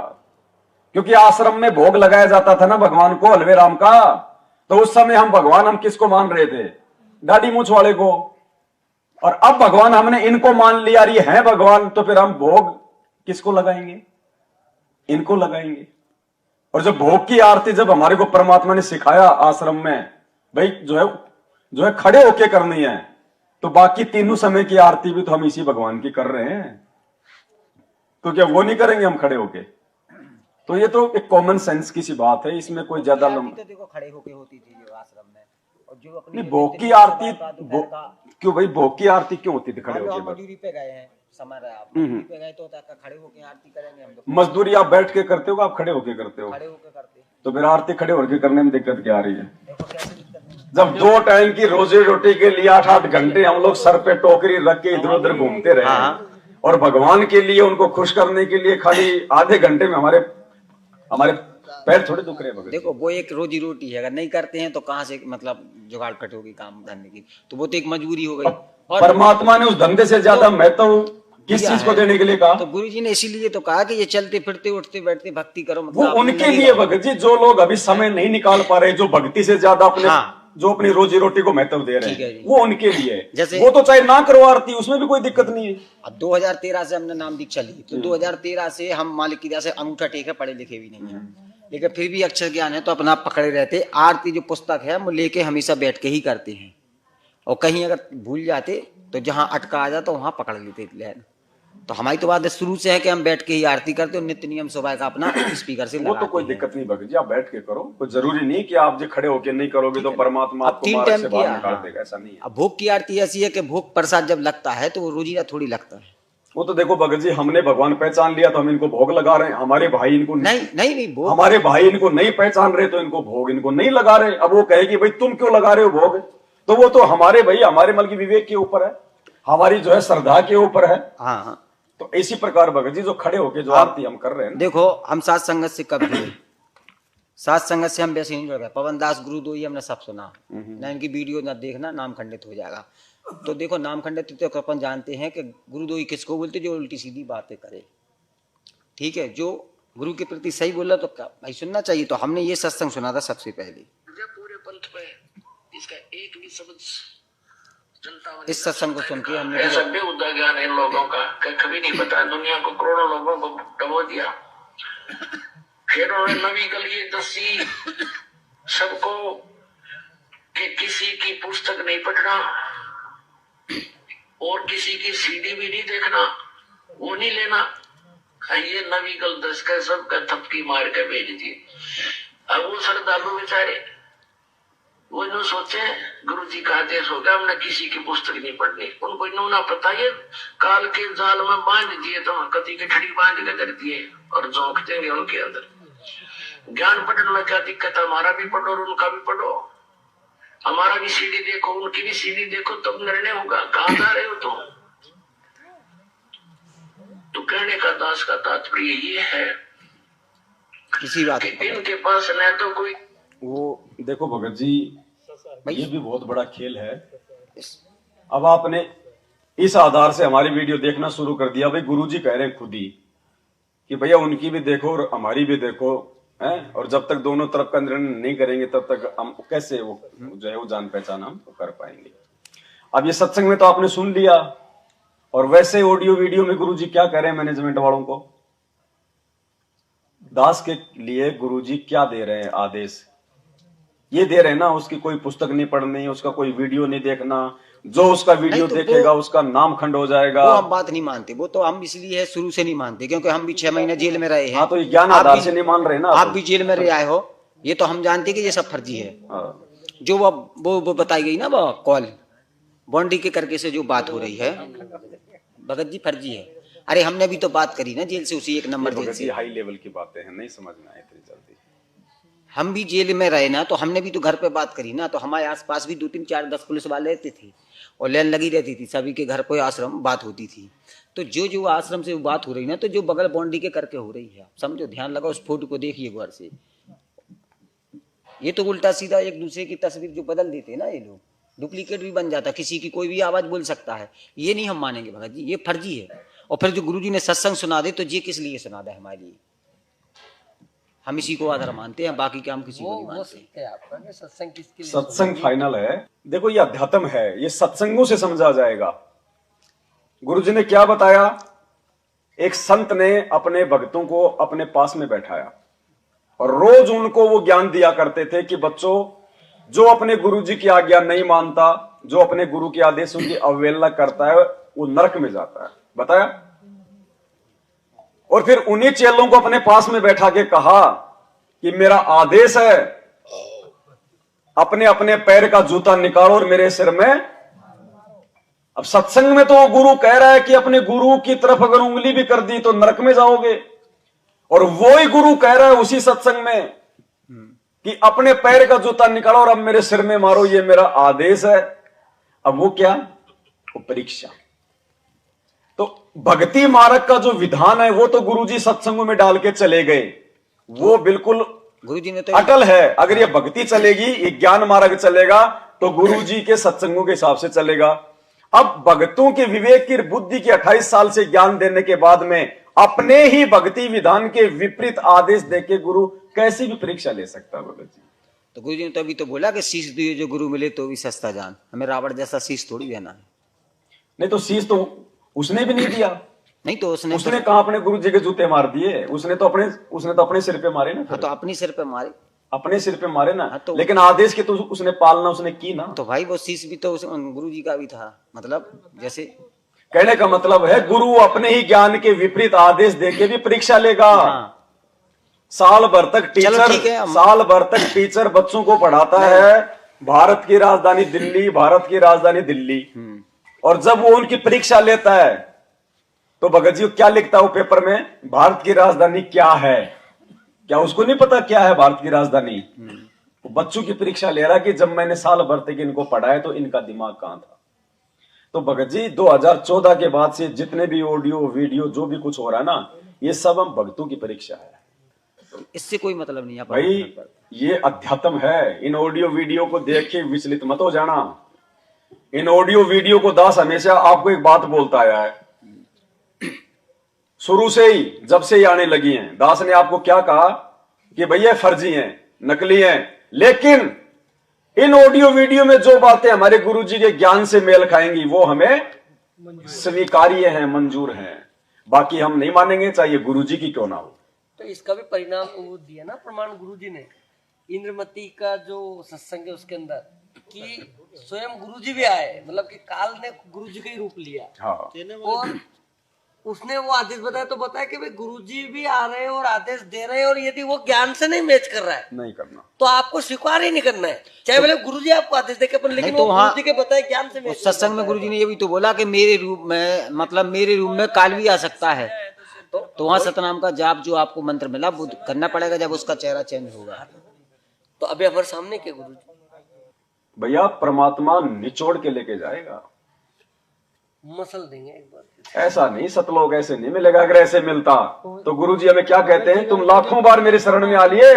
क्योंकि आश्रम में भोग लगाया जाता था ना भगवान को, हलवे राम का, तो उस समय हम किसको मान रहे थे? दाढ़ी मूछ वाले को। और अब भगवान हमने इनको मान लिया, ये है भगवान, तो फिर हम भोग किसको लगाएंगे? इनको लगाएंगे। और जब भोग की आरती जब हमारे को परमात्मा ने सिखाया आश्रम में, भाई जो है खड़े होके करनी है, तो बाकी तीनों समय की आरती भी तो हम इसी भगवान की कर रहे हैं, तो क्या वो नहीं करेंगे हम खड़े होके? तो ये तो एक कॉमन सेंस की सी बात है, इसमें कोई ज्यादा तो देखो खड़े होके होती थी जो आश्रम में। और जो अपनी भोग की आरती क्यों भाई? भोग की आरती क्यों होती थी खड़े होके? मजदूरी पे गए हैं, समझ रहे आप, मजदूरी पे गए तो खड़े होके आरती करेंगे हम लोग। मजदूरी आप बैठ के करते हो, आप खड़े होके करते हो? खड़े होके करते। तो फिर आरती खड़े होके करने में दिक्कत क्या आ रही है? देखो कैसे दिक्कत है। जब 2 टाइम की रोजी रोटी के लिए 8-8 घंटे हम लोग सर पे टोकरी रख के इधर उधर घूमते रहे, और भगवान के लिए, उनको खुश करने के लिए खाली आधे घंटे में हमारे पैर थोड़े दुख रहे हैं। देखो वो एक रोजी रोटी है, अगर नहीं करते हैं तो कहाँ से मतलब जुगाड़ कट होगी काम धंधे की? तो वो तो एक मजबूरी हो गई। और परमात्मा ने उस धंधे से ज्यादा महत्व किस चीज को देने के लिए कहा? तो गुरुजी ने इसीलिए तो कहा कि ये चलते फिरते उठते बैठते भक्ति करो। वो उनके लिए भगत जी, जो लोग अभी समय नहीं निकाल पा रहे, जो भक्ति से ज्यादा जो अपनी रोजी रोटी को महत्व दे रहे हैं, वो उनके लिए है। जैसे वो तो चाहे ना करो आरती, उसमें भी कोई दिक्कत नहीं है। अब 2013 से हमने नाम दीक्षा ली, तो 2013 से हम मालिक की दया से अंगूठा टेके, पढ़े लिखे भी नहीं है, लेकिन फिर भी अक्षर ज्ञान है तो अपना पकड़े रहते। आरती जो पुस्तक है वो लेके हमेशा बैठ के ही करते हैं, और कहीं अगर भूल जाते तो जहां अटका आ जाता वहां पकड़ लेते लहर। तो हमारी तो बात शुरू से है कि हम बैठ के ही आरती करते और नित्य नियम सुबह का अपना स्पीकर से वो तो कोई दिक्कत नहीं भगत जी, आप बैठ के करो, कोई जरूरी नहीं कि आप जो खड़े होके नहीं करोगे तो परमात्मा आपको 3 मार्ग टाइम से बाहर निकाल देगा, ऐसा नहीं है। अब भोग की आरती ऐसी है कि भोग प्रसाद जब लगता है तो वो रोजीना थोड़ी लगता है। वो तो देखो भगत जी, हमने भगवान पहचान लिया तो हम इनको भोग लगा रहे हैं। हमारे भाई इनको नहीं भोग, हमारे भाई इनको नहीं पहचान रहे तो इनको भोग इनको नहीं लगा रहे। अब वो कहे कि भाई तुम क्यों लगा रहे हो भोग? तो वो तो हमारे मल की विवेक के ऊपर है, हमारी जो है श्रद्धा के ऊपर है। हाँ। तो इसी प्रकार भगत जी जो खड़े होके जो आरती हम कर रहे हैं, देखो हम सात संगत से कब जुड़े? सात संगत से हम वैसे नहीं जुड़ गए। पवन दास गुरुदोई हमने सब सुना, ना इनकी वीडियो ना देखना, नाम खंडित हो जाएगा। तो देखो नाम खंडित तो अपन जानते हैं कि गुरुदोई किसको बोलते? जो उल्टी सीधी बातें करे, ठीक है, जो गुरु के प्रति सही बोला तो भाई सुनना चाहिए। तो हमने ये सत्संग सुना था सबसे पहले। पूरे पंथ में इसका एक भी शब्द जनता में इस सत्संग को सुन के हमने ऐसा बेहुदा ज्ञान इन लोगों का कभी नहीं पता। दुनिया को करोड़ों लोगों को डबो दिया। फिर उन्होंने नवी कल ये दसी सबको कि किसी की पुस्तक नहीं पढ़ना और किसी की सीडी भी नहीं देखना, वो नहीं लेना। ये नवी कल 10 का सबका थपकी मार के भेज दिए। अब वो श्रद्धालु बेचारे वो जो सोचे गुरु जी का आदेश हो गया, हमने किसी की पुस्तक नहीं पढ़नी। उनको इन्होंने पता ये काल के जाल में बांध दिए, तो कति की ठड़ी बांध के कर दिए और झोंक देंगे उनके अंदर। ज्ञान पढ़ने में क्या दिक्कत है? हमारा भी पढ़ो और उनका भी पढ़ो। हमारा भी सीडी देखो, उनकी भी सीडी देखो, तब निर्णय होगा। कहाँ जा रहे हो तुम? तो कहने का दास का तात्पर्य ये है किसी बात कि इनके पास न तो कोई वो देखो भगत जी, ये भी बहुत बड़ा खेल है। अब आपने इस आधार से हमारी वीडियो देखना शुरू कर दिया। भाई गुरुजी कह रहे हैं खुद ही कि भैया उनकी भी देखो और हमारी भी देखो, हैं? और जब तक दोनों तरफ का निर्णय नहीं करेंगे तब तक हम कैसे वो जो है वो जान पहचान हम कर पाएंगे। अब ये सत्संग में तो आपने सुन लिया, और वैसे ऑडियो वीडियो में गुरुजी क्या कह रहे हैं मैनेजमेंट वालों को? दास के लिए गुरुजी क्या दे रहे हैं आदेश? ये दे रहे हैं ना, उसकी कोई पुस्तक नहीं पढ़नी, उसका कोई वीडियो नहीं देखना, जो उसका वीडियो तो देखेगा उसका नाम खंड हो जाएगा। वो हम बात नहीं मानते। वो तो हम इसलिए शुरू से नहीं मानते क्योंकि हम भी 6 महीने जेल में रहे हैं। हाँ, तो ये ज्ञान आधार से नहीं मान रहे ना। आप भी जेल में रहे आए हो, ये तो हम जानते कि ये सब फर्जी है। जो वो बताई गई ना, वो कॉल बॉन्डी के करके से जो बात हो रही है भगत जी फर्जी है। अरे हमने भी तो बात करी ना जेल से, उसी 1 नंबर जेल से। हाई लेवल की बातें हैं, नहीं समझ में आए इतनी जल्दी। हम भी जेल में रहे ना, तो हमने भी तो घर पे बात करी ना। तो हमारे आसपास भी 2 3 4 10 पुलिस वाले रहते थे और लाइन लगी रहती थी। सभी के घर पे आश्रम बात होती थी। तो जो आश्रम से बात हो रही ना, तो जो बगल बॉन्डी के करके हो रही है, समझो, ध्यान लगाओ, उस फोटो को देखिए गौर से। ये तो उल्टा सीधा एक दूसरे की तस्वीर जो बदल देते ना ये लोग, डुप्लीकेट भी बन जाता। किसी की कोई भी आवाज बोल सकता है, ये नहीं हम मानेंगे भगत जी, ये फर्जी है। और फिर जो गुरुजी ने सत्संग सुना दे, तो ये किस लिए सुना दे? हमारे लिए हम इसी को आधार मानते हैं, बाकी क्या हम किसी को नहीं मानते। सत्संग फाइनल है। देखो ये अध्यात्म है, ये सत्संगों से समझा जाएगा। गुरुजी ने क्या बताया? एक संत ने अपने भक्तों को अपने पास में बैठाया और रोज उनको वो ज्ञान दिया करते थे कि बच्चों, जो अपने गुरुजी की आज्ञा नहीं मानता, जो अपने गुरु के आदेशों की अवहेलना करता है, वो नरक में जाता है। बताया। और फिर उन्हीं चेलों को अपने पास में बैठा के कहा कि मेरा आदेश है, अपने अपने पैर का जूता निकालो और मेरे सिर में। अब सत्संग में तो वो गुरु कह रहा है कि अपने गुरु की तरफ अगर उंगली भी कर दी तो नरक में जाओगे, और वो ही गुरु कह रहा है उसी सत्संग में कि अपने पैर का जूता निकालो और अब मेरे सिर में मारो, ये मेरा आदेश है। अब वो क्या? वो परीक्षा। तो भक्ति मार्ग का जो विधान है वो तो गुरुजी सत्संगों में डाल के चले गए, वो बिल्कुल गुरुजी ने तो अटल है। अगर ये भक्ति चलेगी, ये ज्ञान मार्ग चलेगा, तो गुरुजी के सत्संगों के हिसाब से चलेगा। अब भक्तों के विवेक की बुद्धि के 28 साल से ज्ञान देने के बाद में अपने ही भक्ति विधान के विपरीत आदेश देके गुरु कैसी भी परीक्षा ले सकता है भगत जी? तो गुरुजी ने तो अभी तो बोला कि शीश दिए जो गुरु मिले तो भी सस्ता जान। हमें रावण जैसा शीश थोड़ी देना है। नहीं तो शीश तो उसने भी नहीं दिया। नहीं तो उसने कहा अपने गुरु जी के जूते मार दिए? उसने तो अपने सिर पे मारे ना। तो अपने सिर पे मारे, अपने सिर पे मारे ना। तो लेकिन आदेश की तो उसने पालना उसने की ना। तो भाई वो शीश भी तो गुरु जी का भी था। मतलब जैसे कहने का मतलब है गुरु अपने ही ज्ञान के विपरीत आदेश देके भी परीक्षा लेगा। हाँ। साल भर तक टीचर बच्चों को पढ़ाता है, भारत की राजधानी दिल्ली। और जब वो उनकी परीक्षा लेता है तो भगत जी क्या लिखता है वो पेपर में? भारत की राजधानी क्या है? क्या उसको नहीं पता क्या है भारत की राजधानी? वो बच्चों की परीक्षा ले रहा कि जब मैंने साल भर तक इनको पढ़ाया तो इनका दिमाग कहां था? तो भगत जी 2014 के बाद से जितने भी ऑडियो वीडियो जो भी कुछ हो रहा है ना, ये सब हम भक्तों की परीक्षा है। इससे कोई मतलब नहीं है भाई, ये अध्यात्म है। इन ऑडियो वीडियो को देख के विचलित मत हो जाना। इन ऑडियो वीडियो को दास हमेशा आपको एक बात बोलता आया है, शुरू से ही, जब से ही आने लगी हैं। दास ने आपको क्या कहा कि भैया फर्जी हैं, नकली हैं, लेकिन इन ऑडियो वीडियो में जो बातें हमारे गुरुजी के ज्ञान से मेल खाएंगी वो हमें स्वीकार्य हैं, मंजूर हैं। बाकी हम नहीं मानेंगे, चाहे गुरुजी की क्यों ना हो। तो इसका भी परिणाम वो दिया ना प्रमाण गुरुजी ने, इंद्रमती का जो सत्संग है उसके अंदर, कि स्वयं गुरुजी भी आए, मतलब कि काल ने गुरुजी का ही रूप लिया। हाँ। और उसने वो आदेश बताया, तो बताया कि भाई गुरुजी भी आ रहे हैं और आदेश दे रहे हैं, और यदि वो ज्ञान से नहीं मैच कर रहा है, नहीं करना, तो आपको स्वीकार ही नहीं करना है, चाहे भले गुरुजी आपको आदेश दे के, लेकिन तो वो गुरुजी के बताए ज्ञान से मैच। सत्संग में गुरुजी ने ये भी तो बोला कि मेरे रूप में, मतलब मेरे रूप में काल भी आ सकता है। तो वहाँ सतनाम का जाप जो आपको मंत्र मिला वो करना पड़ेगा जब उसका चेहरा चेंज होगा। तो अभी हमारे सामने क्या गुरुजी भैया परमात्मा निचोड़ के लेके जाएगा, मसल देंगे एक बार। ऐसा नहीं, सतलोक ऐसे नहीं मिलेगा। अगर ऐसे मिलता तो गुरुजी हमें क्या कहते हैं, तुम लाखों बार मेरे शरण में आ लिए,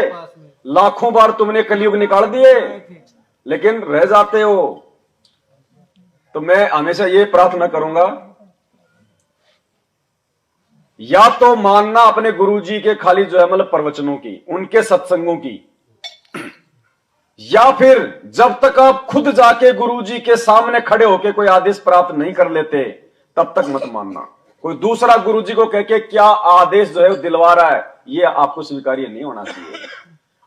लाखों बार तुमने कलयुग निकाल दिए, लेकिन रह जाते हो। तो मैं हमेशा ये प्रार्थना करूंगा, या तो मानना अपने गुरुजी के खाली जो है मतलब प्रवचनों की, उनके सत्संगों की, या फिर जब तक आप खुद जाके गुरुजी के सामने खड़े होके कोई आदेश प्राप्त नहीं कर लेते तब तक मत मानना। कोई दूसरा गुरुजी को कह के क्या आदेश जो है वो दिलवा रहा है, ये आपको स्वीकार्य नहीं होना चाहिए।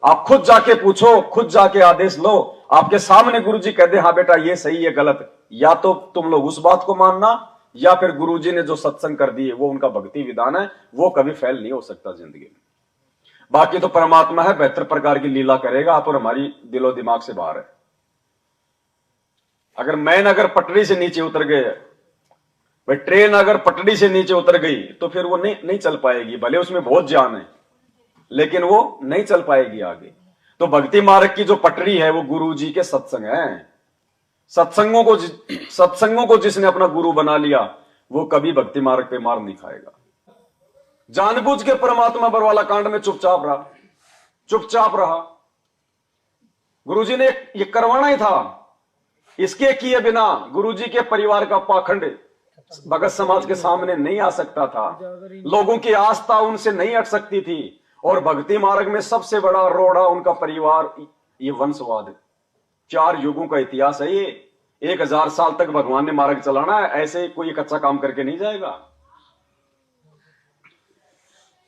आप खुद जाके पूछो, खुद जाके आदेश लो, आपके सामने गुरुजी कह दे हाँ बेटा ये सही ये गलत, या तो तुम लोग उस बात को मानना, या फिर गुरुजी ने जो सत्संग कर दिए वो उनका भक्ति विधान है, वो कभी फेल नहीं हो सकता जिंदगी में। बाकी तो परमात्मा है, बेहतर प्रकार की लीला करेगा, आप और हमारी दिलो दिमाग से बाहर है। अगर मैन अगर पटरी से नीचे उतर गए, भाई ट्रेन अगर पटरी से नीचे उतर गई तो फिर वो नहीं चल पाएगी, भले उसमें बहुत जान है लेकिन वो नहीं चल पाएगी आगे। तो भक्ति मार्ग की जो पटरी है वो गुरुजी के सत्संग है। सत्संगों को जिसने अपना गुरु बना लिया वो कभी भक्ति मार्ग पे मार नहीं खाएगा। जानबूझ के परमात्मा बरवाला कांड में चुपचाप रहा। गुरुजी ने ये करवाना ही था, इसके किए बिना गुरुजी के परिवार का पाखंड भगत समाज के सामने नहीं आ सकता था, लोगों की आस्था उनसे नहीं हट सकती थी। और भक्ति मार्ग में सबसे बड़ा रोड़ा उनका परिवार, ये वंशवाद, 4 युगों का इतिहास है ये। 1000 साल तक भगवान ने मार्ग चलाना है, ऐसे कोई कच्चा काम करके नहीं जाएगा।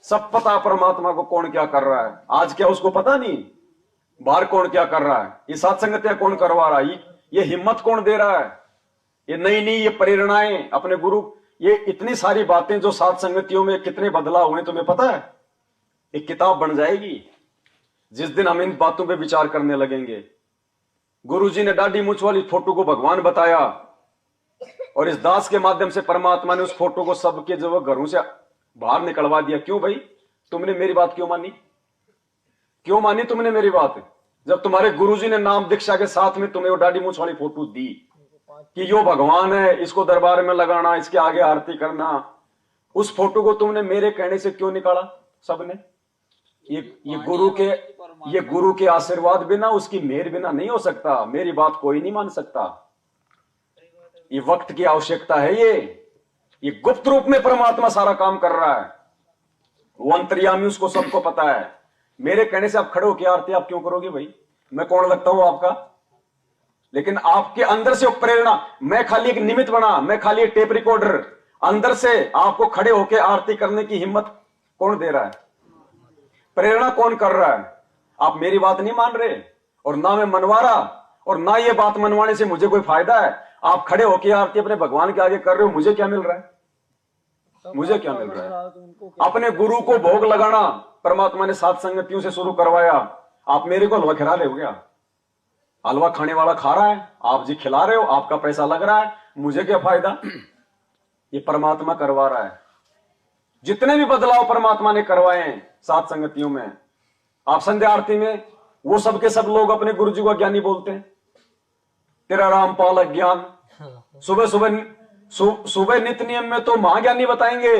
सब पता परमात्मा को कौन क्या कर रहा है, आज क्या उसको पता नहीं, बाहर कौन क्या कर रहा है, ये सत्संगतियां कौन करवा रहा है, ये हिम्मत कौन दे रहा है, ये नई ये प्रेरणाएं अपने गुरु, ये इतनी सारी बातें जो सत्संगतियों में कितने बदलाव हुए तुम्हें पता है। एक किताब बन जाएगी जिस दिन हम इन बातों पे विचार करने लगेंगे। गुरुजी ने दाढ़ी मूंछ वाली फोटो को भगवान बताया और इस दास के माध्यम से परमात्मा ने उस फोटो को सबके जो घरों से बाहर निकलवा दिया। क्यों भाई, तुमने मेरी बात क्यों मानी तुमने मेरी बात, जब तुम्हारे गुरुजी ने नाम दीक्षा के साथ में तुम्हें वो दाढ़ी मूंछ वाली फोटो दी कि यो भगवान है, इसको दरबार में लगाना, इसके आगे आरती करना, उस फोटो को तुमने मेरे कहने से क्यों निकाला सबने? ये गुरु के आशीर्वाद बिना, उसकी मेहर बिना नहीं हो सकता। मेरी बात कोई नहीं मान सकता। ये वक्त की आवश्यकता है। ये गुप्त रूप में परमात्मा सारा काम कर रहा है, वो अंतर्यामी, उसको सबको पता है। मेरे कहने से आप खड़े होकर आरती आप क्यों करोगे भाई? मैं कौन लगता हूं आपका? लेकिन आपके अंदर से प्रेरणा, मैं खाली एक निमित्त बना, मैं खाली एक टेप रिकॉर्डर, अंदर से आपको खड़े होकर आरती करने की हिम्मत कौन दे रहा है? प्रेरणा कौन कर रहा है? आप मेरी बात नहीं मान रहे और ना मैं मनवा रहा, और ना ये बात मनवाने से मुझे कोई फायदा है। आप खड़े होकर आरती अपने भगवान के आगे कर रहे हो, मुझे क्या मिल रहा है? मुझे क्या मिल रहा है? अपने गुरु को भोग लगाना परमात्मा ने सात संगतियों से शुरू करवाया। आप मेरे को हलवा खिला रहे हो क्या? हलवा खाने वाला खा रहा है, आप जी खिला रहे हो, आपका पैसा लग रहा है, मुझे क्या फायदा? ये परमात्मा करवा रहा है। जितने भी बदलाव परमात्मा ने करवाए हैं सात संगतियों में, आप संध्या आरती में वो सब के सब लोग अपने गुरु जी को ज्ञानी बोलते हैं। तेरा राम पाल ज्ञान, सुबह नित्य नियम में तो महाज्ञानी बताएंगे।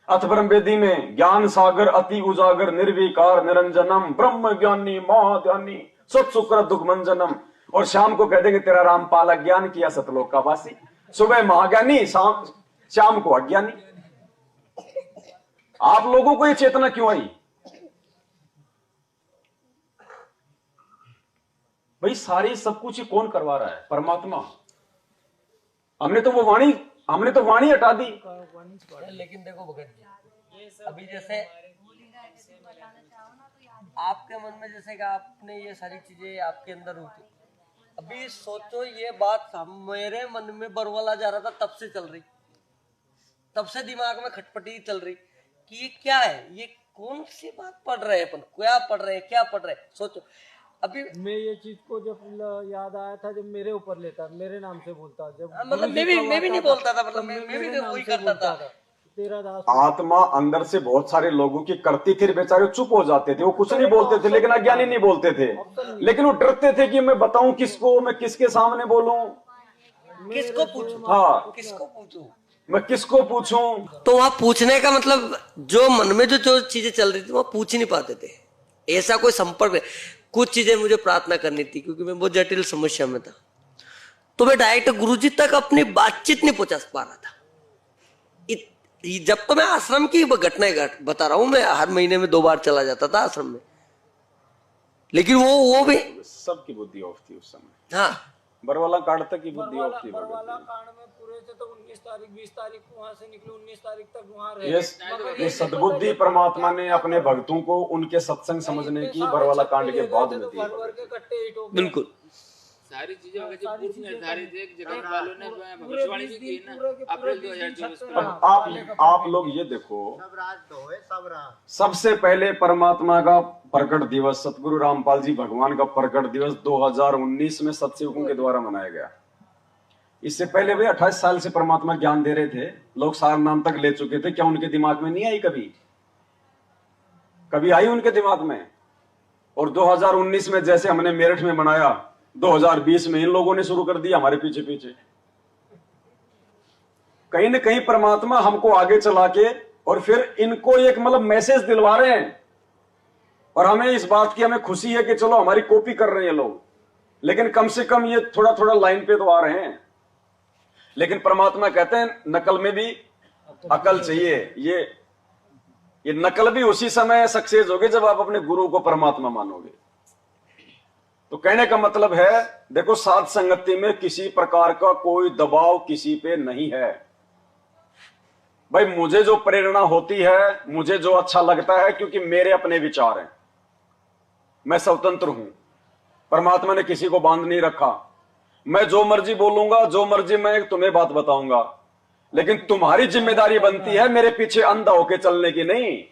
अथ ब्रह्म वेदी में ज्ञान सागर अति उजागर निर्विकार निरंजनम ब्रह्म ज्ञानी महाध्यानी सत शुक्र दुख मंजनम, और शाम को कह देंगे तेरा राम पाल ज्ञान किया सतलोक का वासी। सुबह महाज्ञानी, शाम को अज्ञानी। आप लोगों को ये चेतना क्यों आई? भाई सारी सब कुछ ही कौन करवा रहा है? परमात्मा। हमने तो वाणी हटा दी। लेकिन देखो भगत जी, अभी जैसे आपके मन में जैसे कि आपने ये सारी चीजें आपके अंदर होती, अभी सोचो ये बात मेरे मन में बरवाला जा रहा था, तब से चल रही, तब से दिमाग में खटपटी चल रही कि ये क्या है, ये कौन सी बात पढ़ रहे हैं अपन, क्या पढ़ रहे हैं, क्या पढ़ रहे हैं। सोचो अभी मैं ये चीज को जब याद आया था, जब मेरे ऊपर लेता, मेरे नाम से बोलता, जब मतलब मैं भी नहीं बोलता था, मतलब मैं भी वही करता था। तेरा दास आत्मा अंदर से बहुत सारे लोगों की करती थी, बेचारे चुप हो जाते थे, वो कुछ नहीं बोलते थे, लेकिन अज्ञानी नहीं बोलते थे, लेकिन वो डरते थे कि मैं बताऊं किसको, मैं किसके सामने बोलूं, किसको पूछूं, हाँ किसको पूछूं, मैं किसको पूछूं। तो वहां पूछने का मतलब जो मन में जो चीजें चल रही थी वहां पूछ ही नहीं पाते थे, ऐसा कोई संपर्क। कुछ चीजें मुझे प्रार्थना करनी थी क्योंकि मैं बहुत जटिल समस्या में था, तो मैं डायरेक्ट गुरुजी तक अपनी बातचीत नहीं पहुंचा पा रहा था। जब तो मैं आश्रम की घटनाएं बता रहा हूं, मैं हर महीने में 2 बार चला जाता था आश्रम में, लेकिन वो भी सबकी बुद्धि ऑफ थी उस समय। हाँ, बरवाला कांड तक की बुद्धि ऑफ थी। बरवाला कांड में पूरे से तो 19 तारीख 20 तारीख को वहां से निकले, 19 तारीख तक वहां रहे। ये सद्बुद्धि परमात्मा ने अपने भक्तों को उनके सत्संग समझने की बरवाला कांड के बाद में दी। बिल्कुल सारी चीजें पूर्व निर्धारित है। जगत वालों ने भविष्यवाणी भी की ना अप्रैल 2024 को। अब आप लोग ये देखो, सबसे पहले परमात्मा का प्रकट दिवस, सतगुरु रामपाल जी भगवान का प्रकट दिवस 2019 में सत्संगों के द्वारा मनाया गया। इससे पहले वे 28 साल से परमात्मा ज्ञान दे रहे थे, लोग सार नाम तक ले चुके थे। क्या उनके दिमाग में नहीं आई? कभी आई उनके दिमाग में? और 2019 में जैसे हमने मेरठ में मनाया, 2020 में इन लोगों ने शुरू कर दिया हमारे पीछे पीछे। कहीं न कहीं परमात्मा हमको आगे चला के और फिर इनको एक मतलब मैसेज दिलवा रहे हैं, और हमें इस बात की हमें खुशी है कि चलो हमारी कॉपी कर रहे हैं लोग, लेकिन कम से कम ये थोड़ा थोड़ा लाइन पे तो आ रहे हैं। लेकिन परमात्मा कहते हैं नकल में भी अकल चाहिए। ये नकल भी उसी समय सक्सेस होगी जब आप अपने गुरु को परमात्मा मानोगे। तो कहने का मतलब है, देखो साध संगति में किसी प्रकार का कोई दबाव किसी पे नहीं है। भाई मुझे जो प्रेरणा होती है, मुझे जो अच्छा लगता है, क्योंकि मेरे अपने विचार हैं, मैं स्वतंत्र हूं। परमात्मा ने किसी को बांध नहीं रखा। मैं जो मर्जी बोलूंगा, जो मर्जी मैं तुम्हें बात बताऊंगा, लेकिन तुम्हारी जिम्मेदारी बनती है मेरे पीछे अंधा होके चलने की नहीं।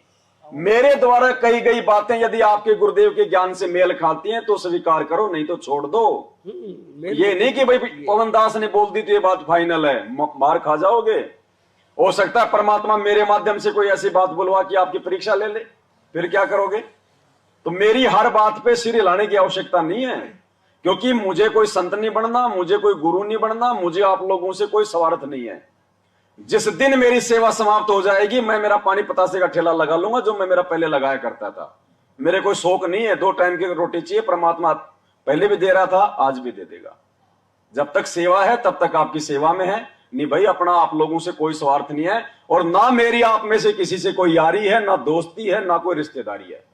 मेरे द्वारा कही गई बातें यदि आपके गुरुदेव के ज्ञान से मेल खाती हैं तो स्वीकार करो, नहीं तो छोड़ दो। ये नहीं कि भाई पवन दास ने बोल दी तो ये बात फाइनल है, मार खा जाओगे। हो सकता है परमात्मा मेरे माध्यम से कोई ऐसी बात बुलवा कि आपकी परीक्षा ले ले, फिर क्या करोगे? तो मेरी हर बात पे सिर हिलाने की आवश्यकता नहीं है, क्योंकि मुझे कोई संत नहीं बनना, मुझे कोई गुरु नहीं बनना, मुझे आप लोगों से कोई स्वार्थ नहीं है। जिस दिन मेरी सेवा समाप्त हो जाएगी, मैं मेरा पानी पतासे का ठेला लगा लूंगा जो मैं मेरा पहले लगाया करता था। मेरे कोई शौक नहीं है, 2 टाइम की रोटी चाहिए। परमात्मा पहले भी दे रहा था, आज भी दे देगा। जब तक सेवा है तब तक आपकी सेवा में है। नहीं भाई, अपना आप लोगों से कोई स्वार्थ नहीं है, और ना मेरी आप में से किसी से कोई यारी है, ना दोस्ती है, ना कोई रिश्तेदारी है।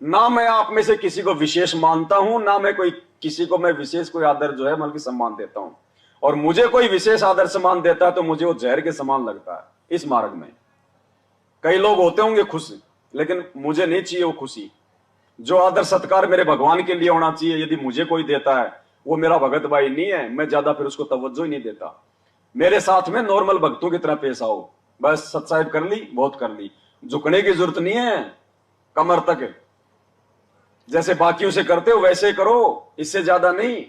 ना मैं आप में से किसी को विशेष मानता हूं, ना मैं कोई किसी को मैं विशेष कोई आदर जो है बल्कि सम्मान देता हूं। और मुझे कोई विशेष आदर सम्मान देता है तो मुझे वो जहर के समान लगता है। इस मार्ग में कई लोग होते होंगे खुश, लेकिन मुझे नहीं चाहिए वो खुशी। जो आदर सत्कार मेरे भगवान के लिए होना चाहिए, यदि मुझे कोई देता है वो मेरा भगत भाई नहीं है, मैं ज्यादा फिर उसको तवज्जो ही नहीं देता। मेरे साथ में नॉर्मल भक्तों की तरह पेश आओ, बस सत्साहिब कर ली, बहुत कर ली। झुकने की जरूरत नहीं है, कमर तक जैसे बाकियों से करते हो वैसे करो, इससे ज्यादा नहीं।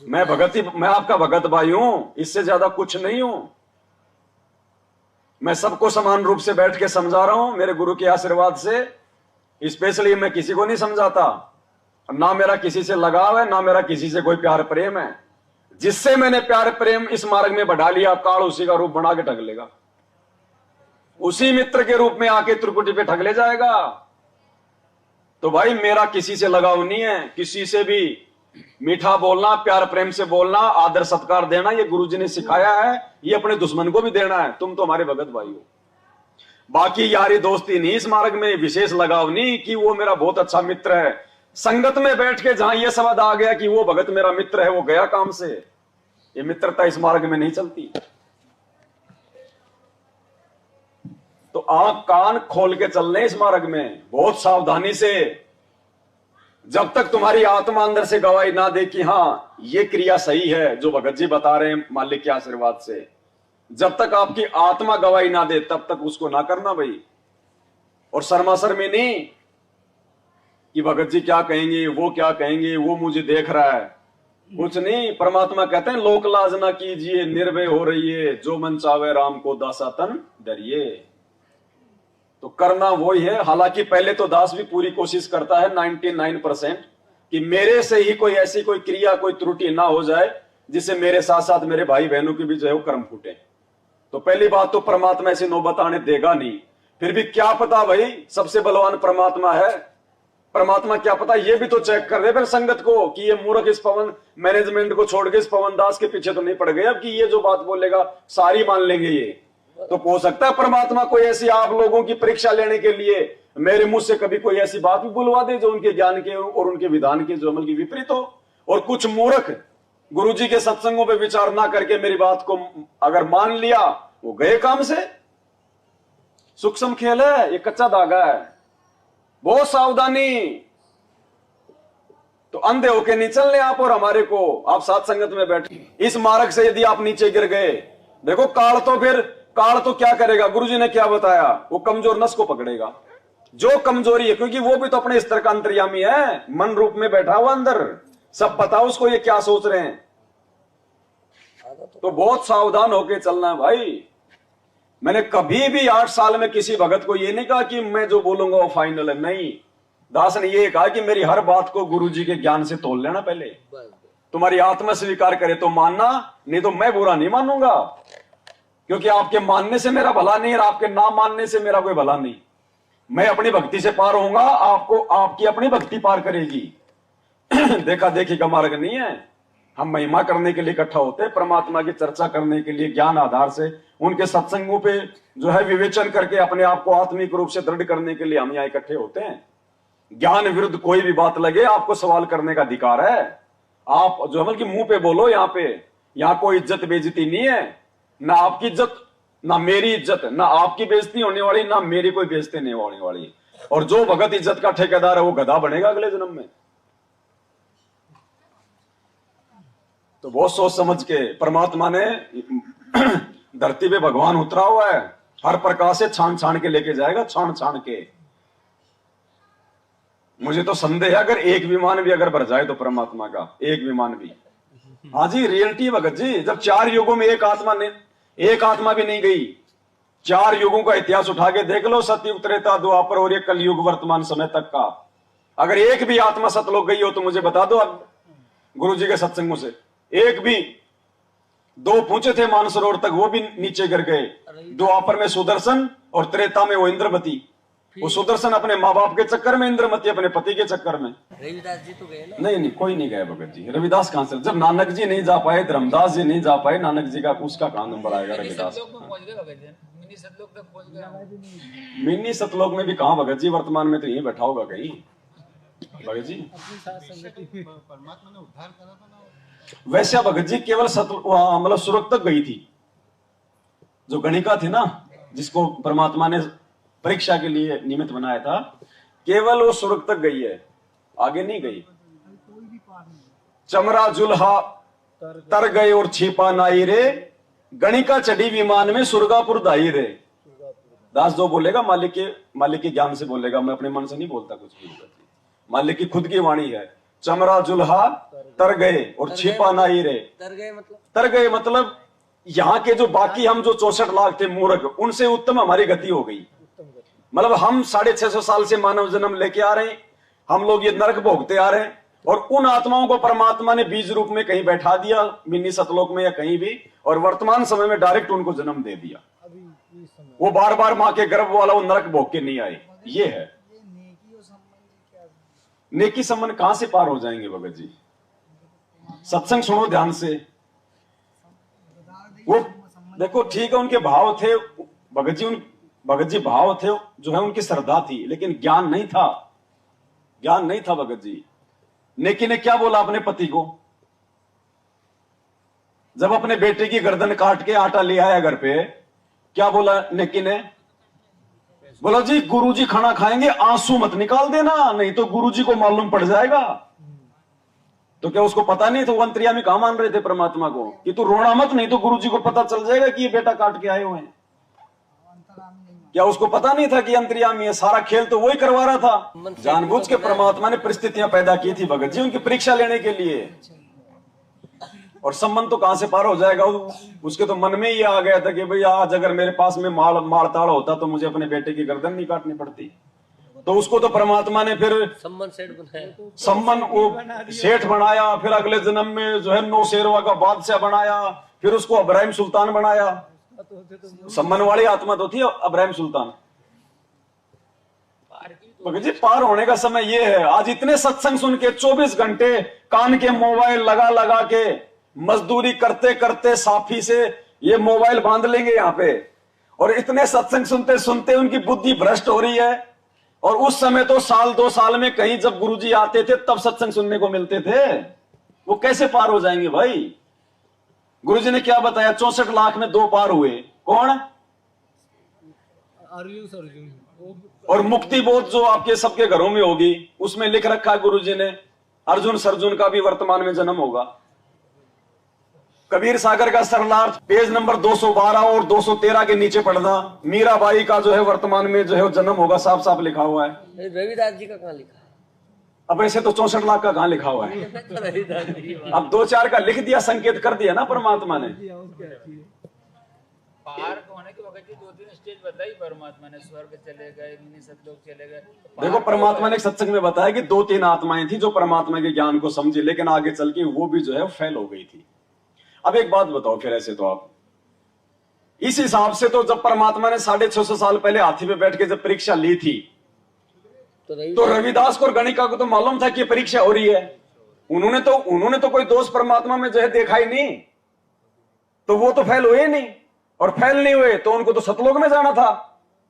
मैं आपका भगत भाई हूं, इससे ज्यादा कुछ नहीं हूं। मैं सबको समान रूप से बैठ के समझा रहा हूं मेरे गुरु के आशीर्वाद से। स्पेशली मैं किसी को नहीं समझाता, ना मेरा किसी से लगाव है, ना मेरा किसी से कोई प्यार प्रेम है। जिससे मैंने प्यार प्रेम इस मार्ग में बढ़ा लिया, काल उसी का रूप बना के ठग लेगा, उसी मित्र के रूप में आके त्रिकुटी पे ठग ले जाएगा। तो भाई मेरा किसी से लगाव नहीं है। किसी से भी मीठा बोलना, प्यार प्रेम से बोलना, आदर सत्कार देना, ये गुरुजी ने सिखाया है, ये अपने दुश्मन को भी देना है। तुम तो हमारे भगत भाई हो। बाकी यारी दोस्ती नहीं, इस मार्ग में विशेष लगाव नहीं कि वो मेरा बहुत अच्छा मित्र है। संगत में बैठ के जहां ये शब्द आ गया कि वो भगत मेरा मित्र है, वो गया काम से। ये मित्रता इस मार्ग में नहीं चलती। तो आंख कान खोल के चलने इस मार्ग में, बहुत सावधानी से। जब तक तुम्हारी आत्मा अंदर से गवाही ना दे कि हाँ ये क्रिया सही है जो भगत जी बता रहे हैं मालिक के आशीर्वाद से, जब तक आपकी आत्मा गवाही ना दे तब तक उसको ना करना भाई। और शर्माशर में नहीं कि भगत जी क्या कहेंगे, वो क्या कहेंगे, वो मुझे देख रहा है, कुछ नहीं। परमात्मा कहते हैं लोक लाज ना कीजिए, निर्भय हो रहिए, जो मन चावे राम को दासा तन डरिए। तो करना वही है। हालांकि पहले तो दास भी पूरी कोशिश करता है 99% कि मेरे से ही कोई ऐसी कोई क्रिया कोई त्रुटि ना हो जाए जिससे मेरे साथ साथ मेरे भाई बहनों की भी जो है वो कर्म फूटे। तो पहली बात तो परमात्मा ऐसी नौबत आने देगा नहीं। फिर भी क्या पता भाई, सबसे बलवान परमात्मा है। परमात्मा क्या पता ये भी तो चेक कर दे फिर संगत को कि ये मूर्ख इस पवन मैनेजमेंट को छोड़ के इस पवन दास के पीछे तो नहीं पड़ गए अब कि ये जो बात बोलेगा सारी मान लेंगे। ये तो हो सकता है परमात्मा कोई ऐसी आप लोगों की परीक्षा लेने के लिए मेरे मुंह से कभी कोई ऐसी बात भी बुलवा दे जो उनके ज्ञान के और उनके विधान के जो अमल की विपरीत हो। और कुछ मूर्ख गुरुजी के सत्संगों पे विचार ना करके मेरी बात को अगर मान लिया, वो गए काम से। सूक्ष्म खेल है, ये कच्चा धागा है, बहुत सावधानी। तो अंधे होके नहीं चलने आप और हमारे को। आप साथ संगत में बैठे इस मार्ग से यदि आप नीचे गिर गए, देखो काल तो क्या करेगा, गुरुजी ने क्या बताया, वो कमजोर नस को पकड़ेगा। जो कमजोरी है, क्योंकि वो भी तो अपने स्तर का अंतर्यामी है, मन रूप में बैठा हुआ अंदर, सब पता उसको ये क्या सोच रहे हैं। तो बहुत सावधान होके चलना है भाई। मैंने कभी भी 8 साल में किसी भगत को ये नहीं कहा कि मैं जो बोलूंगा वो फाइनल है, नहीं। दास ने ये कहा कि मेरी हर बात को गुरुजी के ज्ञान से तोल लेना। पहले तुम्हारी आत्मा स्वीकार करे तो मानना, नहीं तो मैं बुरा नहीं मानूंगा, क्योंकि आपके मानने से मेरा भला नहीं और आपके ना मानने से मेरा कोई भला नहीं। मैं अपनी भक्ति से पार होऊंगा, आपको आपकी अपनी भक्ति पार करेगी। देखा देखी का मार्ग नहीं है। हम महिमा करने के लिए इकट्ठा होते हैं, परमात्मा की चर्चा करने के लिए ज्ञान आधार से उनके सत्संगों पे जो है विवेचन करके अपने आप को आत्मिक रूप से दृढ़ करने के लिए हम यहाँ इकट्ठे होते हैं। ज्ञान विरुद्ध कोई भी बात लगे आपको सवाल करने का अधिकार है। आप जो है कि मुंह पे बोलो। यहाँ कोई इज्जत बेइज्जती नहीं है, ना आपकी इज्जत ना मेरी इज्जत, ना आपकी बेइज्जती होने वाली ना मेरी कोई बेइज्जती नहीं होने वाली। और जो भगत इज्जत का ठेकेदार है वो गधा बनेगा अगले जन्म में। तो बहुत सोच समझ के परमात्मा ने धरती पे भगवान उतरा हुआ है, हर प्रकार से छान छान के लेके जाएगा, छान छान के। मुझे तो संदेह है अगर एक विमान भी अगर भर जाए तो परमात्मा का एक विमान भी। हाँ जी, रियलिटी भगत जी। जब 4 युगों में एक आत्मा भी नहीं गई, 4 युगों का इतिहास उठा के देख लो, सतयुग त्रेता द्वापर और ये कलयुग वर्तमान समय तक का। अगर एक भी आत्मा सतलोक गई हो तो मुझे बता दो अब गुरु जी के सत्संगों से। एक भी, 2 पूछे थे मानसरोवर तक, वो भी नीचे गिर गए। द्वापर में सुदर्शन और त्रेता में वो इंद्रमती। वो सुदर्शन अपने माँ बाप के चक्कर में, इंद्रमती अपने पति के चक्कर में। रविदास जी तो गए ना? नहीं, कोई नहीं गया भगत जी। रविदास कहां से? जब नानक जी नहीं जा पाए, धर्मदास जी नहीं जा पाए, नानक जी का उसका कहां नंबर आएगा? रविदास मिनी सतलोक तक पहुंच गया। मिनी सतलोक में भी कहां भगत जी? वर्तमान में तो यहीं बैठा होगा कहीं भगत जी। परमात्मा ने उद्धार करा था ना। वैसे भगत जी केवल मतलब स्वर्ग तक गई थी। जो गणिका थी ना, जिसको परमात्मा ने परीक्षा के लिए निमित्त बनाया था, केवल वो स्वर्ग तक गई है, आगे नहीं गई। चमरा जुल्हा तर गए और छिपा नाई रे, गणिका चढ़ी विमान में सुरगापुर दाई रे। दास जो बोलेगा मालिक के ज्ञान से बोलेगा, मैं अपने मन से नहीं बोलता कुछ भी। मालिक की खुद की वाणी है। चमरा जुल्हा तर गए और छिपा नाई रे। तर गए मतलब यहाँ के जो बाकी हम जो 64 लाख थे मूर्ख, उनसे उत्तम हमारी गति हो गई। मतलब हम 650 साल से मानव जन्म लेके आ रहे हैं, हम लोग ये नरक भोगते आ रहे हैं, और उन आत्माओं को परमात्मा ने बीज रूप में कहीं बैठा दिया, मिनी सतलोक में या कहीं भी, और वर्तमान समय में डायरेक्ट उनको जन्म दे दिया। वो बार बार माँ के गर्भ वाला वो नरक भोग के नहीं आए। ये है नेकी संबंध। कहां से पार हो जाएंगे भगत जी? सत्संग सुनो ध्यान से। वो देखो ठीक है, उनके भाव थे भगत जी, भगत जी भाव थे, जो है उनकी श्रद्धा थी, लेकिन ज्ञान नहीं था, ज्ञान नहीं था भगत जी। नेकी ने क्या बोला अपने पति को जब अपने बेटे की गर्दन काट के आटा ले आया घर पे? क्या बोला नेकी ने? बोला जी गुरुजी खाना खाएंगे, आंसू मत निकाल देना, नहीं तो गुरुजी को मालूम पड़ जाएगा। तो क्या उसको पता नहीं था? वो अंतर्यामी कहां मान रहे थे परमात्मा को कि तू रोना मत, नहीं तो गुरुजी को पता चल जाएगा कि ये बेटा काट के आए हुए हैं। क्या उसको पता नहीं था कि अंतर्यामी है? सारा खेल तो वही करवा रहा था। जानबूझ के परमात्मा ने परिस्थितियां पैदा की थी भगत जी उनकी परीक्षा लेने के लिए। और संबंध तो कहां से पार हो जाएगा? उसके तो मन में ही आ गया था कि भाई आज अगर मेरे पास में माड़ताड़ होता तो मुझे अपने बेटे की गर्दन नहीं काटनी पड़ती। तो उसको तो परमात्मा ने फिर संबंध वो सेठ बनाया, फिर अगले जन्म में जो है नौशेरवा का बादशाह बनाया, फिर उसको अब्राहिम सुल्तान बनाया। सम्मान वाली आत्मा तो थी अब्राहिम सुल्तान। भगत जी पार होने का समय ये है। आज इतने सत्संग सुन के 24 घंटे कान के मोबाइल लगा लगा के मजदूरी करते करते साफी से ये मोबाइल बांध लेंगे यहाँ पे, और इतने सत्संग सुनते सुनते उनकी बुद्धि भ्रष्ट हो रही है। और उस समय तो साल 2 साल में कहीं जब गुरुजी आते थे तब सत्संग सुनने को मिलते थे। वो कैसे पार हो जाएंगे भाई? गुरुजी ने क्या बताया? 64 लाख में 2 पार हुए। कौन? अर्जुन। और मुक्ति बोध जो आपके सबके घरों में होगी उसमें लिख रखा है गुरुजी ने, अर्जुन सर्जुन का भी वर्तमान में जन्म होगा। कबीर सागर का सरलार्थ पेज नंबर 212 और 213 के नीचे पढ़ना, मीराबाई का जो है वर्तमान में जो है जन्म होगा, साफ साफ लिखा हुआ है। रविदास जी का कहाँ लिखा है? अब ऐसे तो 64 लाख का कहाँ लिखा हुआ है? अब 2-4 का लिख दिया, संकेत कर दिया ना परमात्मा ने। पार होने के वक्त 2-3 स्टेज बताई परमात्मा ने, स्वर्ग चले गए, सतलोक चले गए। देखो परमात्मा ने सत्संग में बताया कि 2-3 आत्माएं थी जो परमात्मा के ज्ञान को समझी, लेकिन आगे चल के वो भी जो है फेल हो गई थी। अब एक बात बताओ फिर, ऐसे तो आप इस हिसाब से तो जब परमात्मा ने 650 साल पहले हाथी पे बैठ के जब परीक्षा ली थी तो रविदास को और गणिका को तो मालूम था कि परीक्षा हो रही है। उन्होंने तो कोई दोष परमात्मा में जो है देखा ही नहीं, तो वो तो फेल हुए नहीं। और फेल नहीं हुए तो उनको तो सतलोक में जाना था,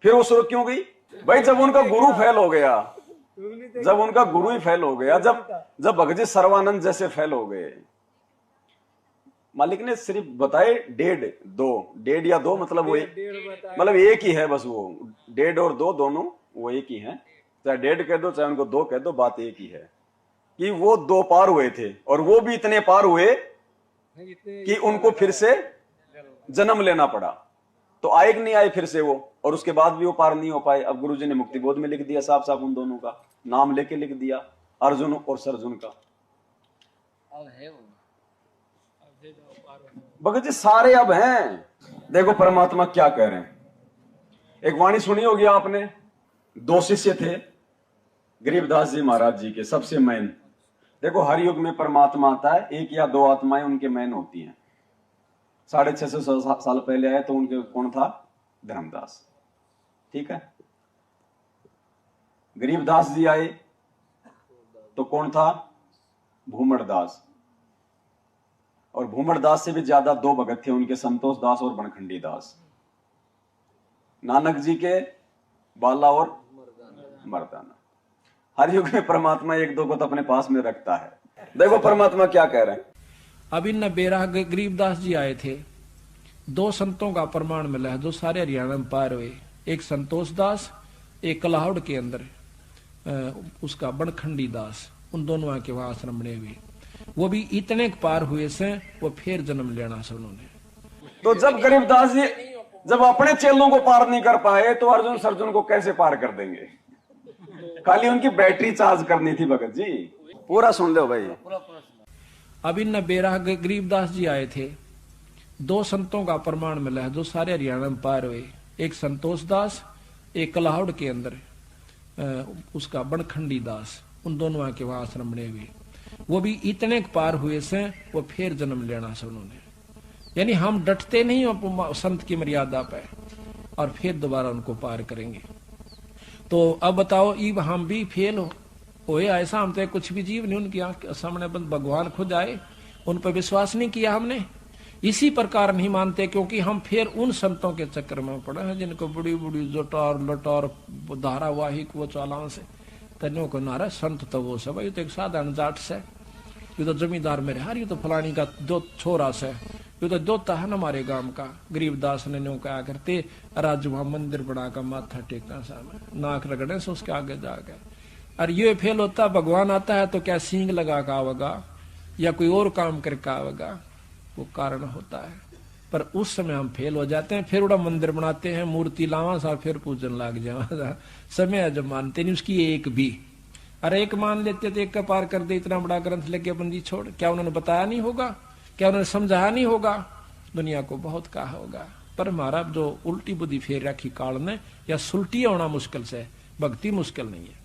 फिर वो शुरू क्यों गई भाई? जब उनका गुरु फेल हो गया, जब उनका गुरु ही फेल हो गया, जब भगत जी सर्वानंद जैसे फेल हो गए, मालिक ने सिर्फ बताए 1.5 या 2 मतलब वो मतलब एक ही है बस। वो 1.5 और 2 दोनों वो एक ही है, चाहे 1.5 कह दो चाहे उनको 2 कह दो, बात एक ही है कि वो 2 पार हुए थे। और वो भी इतने पार हुए कि उनको फिर से जन्म लेना पड़ा। तो आए कि नहीं आए फिर से वो, और उसके बाद भी वो पार नहीं हो पाए। अब गुरुजी ने मुक्ति बोध में लिख दिया साफ साफ, उन दोनों का नाम लेके लिख दिया, अर्जुन और सर्जुन का। अब है वो भगत जी सारे अब हैं। देखो परमात्मा क्या कह रहे हैं। एक वाणी सुनी होगी आपने, 2 शिष्य थे गरीबदास जी महाराज जी के, सबसे मैन। देखो हर युग में परमात्मा आता है, 1 या 2 आत्माएं उनके मैन होती हैं। 650 साल पहले आए तो उनके कौन था? धर्मदास, ठीक है। गरीबदास जी आए तो कौन था? भूमड़दास। और भूमड़दास से भी ज्यादा 2 भगत थे उनके, संतोष दास और बनखंडी दास। नानक जी के बाला और मर्दाना। हर युग में परमात्मा 1-2 को तो अपने पास में रखता है। देखो परमात्मा क्या कह रहे हैं। अब इन बेराह गरीबदास जी आए थे, 2 संतों का प्रमाण मिला है जो सारे हरियाणा में पार हुए। एक संतोष दास, एक कलाहौड़ के अंदर उसका बनखंडी दास, उन दोनों के वहां आश्रम बने हुए। वो भी इतने पार हुए से वो फिर जन्म लेना से उन्होंने। तो जब गरीबदास जी जब अपने चेलों को पार नहीं कर पाए तो अर्जुन सर्जुन को कैसे पार कर देंगे? खाली उनकी बैटरी चार्ज करनी थी भगत जी। पूरा सुन लो भाई। अब इन बेराह गरीबदास जी आए थे, 2 संतों का प्रमाण मिला है जो सारे हरियाणा में पार हुए। एक संतोष दास, एक कलाहौड़ के अंदर उसका बनखंडी दास, उन दोनों के वहां आश्रम बने हुए। वो भी इतने पार हुए से वो फिर जन्म लेना से उन्होंने। यानी हम डटते नहीं हो संत की मर्यादा पे और फिर दोबारा उनको पार करेंगे। तो अब बताओ, इब हम भी फेल होए ऐसा? हम तो कुछ भी जीव नहीं, उनकी आंख सामने भगवान खुद आए, उन पर विश्वास नहीं किया हमने इसी प्रकार नहीं मानते, क्योंकि हम फिर उन संतों के चक्कर में पड़े हैं जिनको बड़ी बड़ी जटार लटार धारावाहिक वो चालान से तन्यों को नारा संत तो वो सब, ये तो एक साधारण जाट से, ये तो जमींदार मेरे हार, ये तो फलानी का दो छोरा से, ये तो दोता है ना हमारे गांव का। गरीबदास ने न्यों क्या करते, राज वहां मंदिर बना का माथा टेकना सामने, नाक रगड़े से उसके आगे जाके। और ये फेल होता, भगवान आता है तो क्या सींग लगा का आवेगा या कोई और काम करके आवेगा, वो कारण होता है। पर उस समय हम फेल हो जाते हैं, फिर उड़ा मंदिर बनाते हैं, मूर्ति लावा सा, फिर पूजन लाग जावा। समय जब मानते नहीं उसकी एक भी, अरे एक मान लेते थे, एक का पार कर दे, इतना बड़ा ग्रंथ लेके बंदी छोड़, क्या उन्होंने बताया नहीं होगा, क्या उन्होंने समझाया नहीं होगा, दुनिया को बहुत कहा होगा। पर हमारा जो उल्टी बुद्धि फेर रखी काल ने, या सुलटी होना मुश्किल से, भक्ति मुश्किल नहीं है।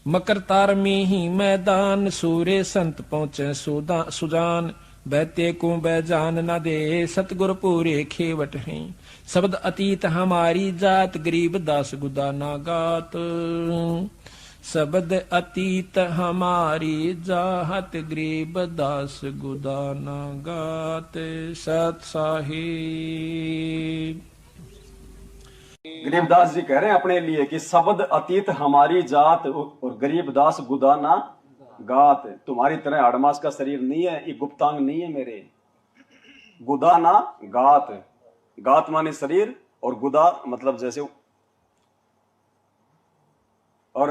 मकर तार में ही मैदान, सूर्य संत पहुंचे सुजान, बहते को बैजान न दे, सतगुर पूरे खेवट हैं, शब्द अतीत हमारी जात, गरीब दास गुदा ना गात। शब्द अतीत हमारी जात, गरीब दास गुदा ना गात। सत साहिब गरीबदास जी कह रहे हैं अपने लिए कि शब्द अतीत हमारी जात और गरीबदास गुदाना गात। तुम्हारी तरह आड़मास का शरीर नहीं है, ये गुप्तांग नहीं है मेरे। गुदाना गात, गात माने शरीर और गुदा मतलब जैसे। और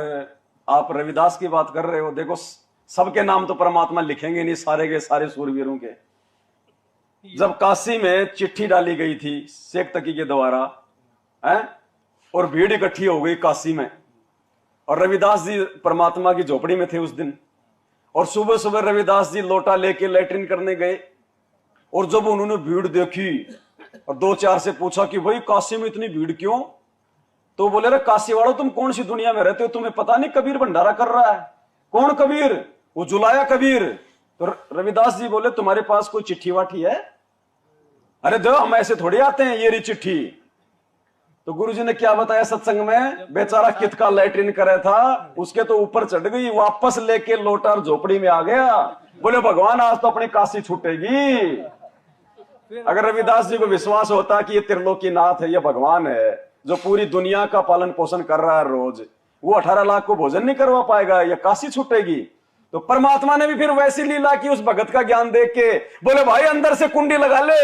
आप रविदास की बात कर रहे हो, देखो सबके नाम तो परमात्मा लिखेंगे नहीं, सारे के सारे सूरवीरों के। जब काशी में चिट्ठी डाली गई थी शेख तकी के द्वारा है, और भीड़ इकट्ठी हो गई काशी में, और रविदास जी परमात्मा की झोपड़ी में थे उस दिन, और सुबह सुबह रविदास जी लोटा लेके लैट्रिन करने गए, और जब उन्होंने भीड़ देखी और दो चार से पूछा कि भाई काशी में इतनी भीड़ क्यों, तो बोले रे काशी वालों तुम कौन सी दुनिया में रहते हो, तुम्हें पता नहीं कबीर भंडारा कर रहा है। कौन कबीर? वो जुलाया कबीर। तो रविदास जी बोले तुम्हारे पास कोई चिट्ठी वाठी है? अरे दो, हम ऐसे थोड़ी आते हैं, ये रही चिट्ठी। तो गुरुजी ने क्या बताया सत्संग में, बेचारा कित का लैट्रिन करे था, उसके तो ऊपर चढ़ गई, वापस लेके लोटा और झोपड़ी में आ गया। बोले भगवान आज तो अपनी काशी छूटेगी। अगर रविदास जी को विश्वास होता कि ये त्रिलोकी नाथ है, ये भगवान है जो पूरी दुनिया का पालन पोषण कर रहा है रोज, वो 18 लाख को भोजन नहीं करवा पाएगा, ये काशी छूटेगी। तो परमात्मा ने भी फिर वैसी लीला की उस भगत का ज्ञान देख के, बोले भाई अंदर से कुंडी लगा ले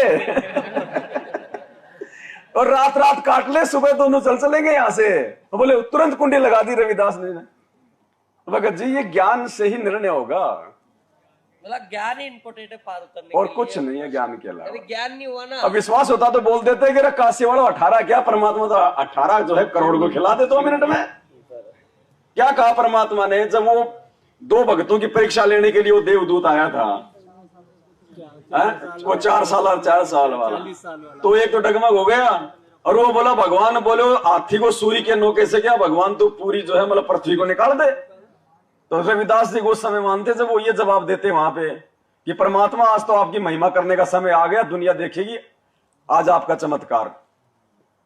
और रात रात काट ले, सुबह दोनों चल चलेंगे यहां से। तो बोले तुरंत कुंडी लगा दी रविदास ने। तो भगत जी ये ज्ञान से ही निर्णय होगा, मतलब ज्ञान ही इम्पोर्टेंट है पार उतरने और के कुछ लिए। नहीं है ज्ञान के अलावा। ज्ञान नहीं हुआ ना, अब विश्वास होता तो बोल देते कि काशी वालों 18 क्या, परमात्मा तो 18 जो है करोड़ को खिला दे 2 मिनट में। क्या कहा परमात्मा ने, जब वो 2 भक्तों की परीक्षा लेने के लिए वो देवदूत आया था, वो 4 साल और 4 साल वाला, तो एक तो डगमग हो गया, और वो बोला भगवान, बोले हाथी को सुई के नोके से क्या, भगवान तो पूरी जो है मतलब पृथ्वी को निकाल दे। तो रविदास जी को उस समय मानते जब वो ये जवाब देते वहां पे कि परमात्मा आज तो आपकी महिमा करने का समय आ गया, दुनिया देखेगी आज आपका चमत्कार।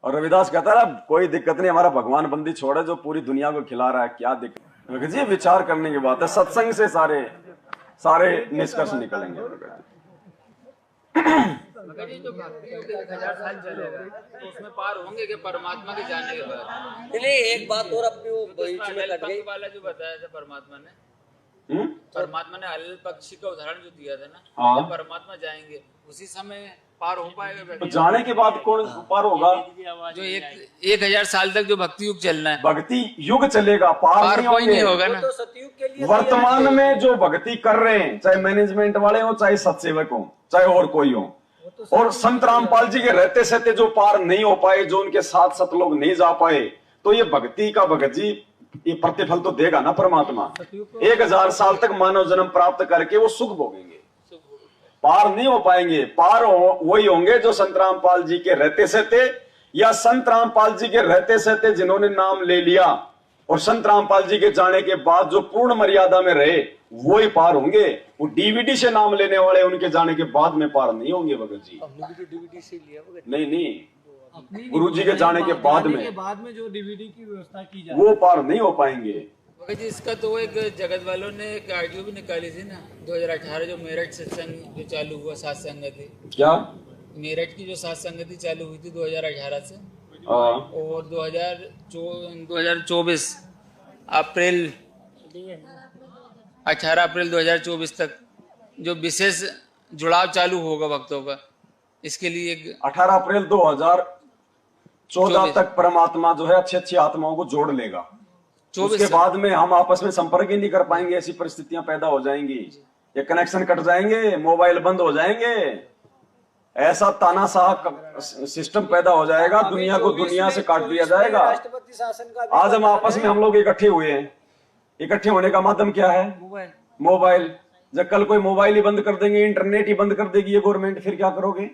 और रविदास कहता है कोई दिक्कत नहीं, हमारा भगवान बंदी छोड़े जो पूरी दुनिया को खिला रहा है, क्या दिक्कत। जी विचार करने की बात है, सत्संग से सारे निष्कर्ष निकलेंगे। मगर ये जो भक्ति योग 1000 साल चलेगा तो उसमें पार होंगे कि परमात्मा के जाने के बाद? नहीं एक बात और अपनी वो बीच में कट गई वाला जो बताया था परमात्मा ने हल पक्षी का उदाहरण जो दिया था ना, हाँ। जब परमात्मा जाएंगे उसी समय पार हो पाएगा। तो जाने के बाद कौन पार होगा? जो 1000 साल तक जो भक्ति युग चलना है, भक्ति युग चलेगा, पार कोई नहीं होगा ना। तो सतयुग के लिए वर्तमान में जो भक्ति कर रहे हैं, चाहे मैनेजमेंट वाले हो, चाहे सत्सेवक हो, चाहे और कोई हो, और संत रामपाल जी के रहते सहते जो पार नहीं हो पाए, जो उनके साथ सत लोग नहीं जा पाए, तो ये भक्ति का भगत जी ये प्रतिफल तो देगा ना परमात्मा। 1000 साल तक मानव जन्म प्राप्त करके वो सुख भोगेंगे, पार नहीं हो पाएंगे। पार वही होंगे जो संत रामपाल जी के रहते सहते, या संत रामपाल जी के रहते सहते जिन्होंने नाम ले लिया और संत रामपाल जी के जाने के बाद जो पूर्ण मर्यादा में रहे, वो ही पार होंगे। वो डीवीडी से नाम लेने वाले उनके जाने के बाद में पार नहीं होंगे भगत जी। डीवीडी से लिया नहीं, गुरु जी के जाने के बाद में जो डीवीडी की व्यवस्था की जाए वो पार नहीं हो पाएंगे। भगत जी इसका तो एक जगत वालों ने एक आडियो भी निकाली थी ना 2018 जो मेरठ सत्संग जो चालू हुआ सात संगति, क्या मेरठ की जो सात संगति चालू हुई थी 2018 से और 2024 अप्रैल 18 अप्रैल 2024 तक जो विशेष जुड़ाव चालू होगा भक्तों का, इसके लिए 18 अप्रैल 2014 तक परमात्मा जो है अच्छी अच्छी आत्माओं को जोड़ लेगा। उसके बाद में हम आपस में संपर्क ही नहीं कर पाएंगे, ऐसी परिस्थितियां पैदा हो जाएंगी, ये कनेक्शन कट जाएंगे, मोबाइल बंद हो जाएंगे, ऐसा तानाशाह सिस्टम पैदा हो जाएगा, दुनिया को दुनिया से काट दिया जाएगा। राष्ट्रपति शासन का भी आज हम आपस में हम लोग इकट्ठे हुए हैं, इकट्ठे होने का माध्यम क्या है? मोबाइल। जब कल कोई मोबाइल ही बंद कर देंगे, इंटरनेट ही बंद कर देगी ये गवर्नमेंट, फिर क्या करोगे?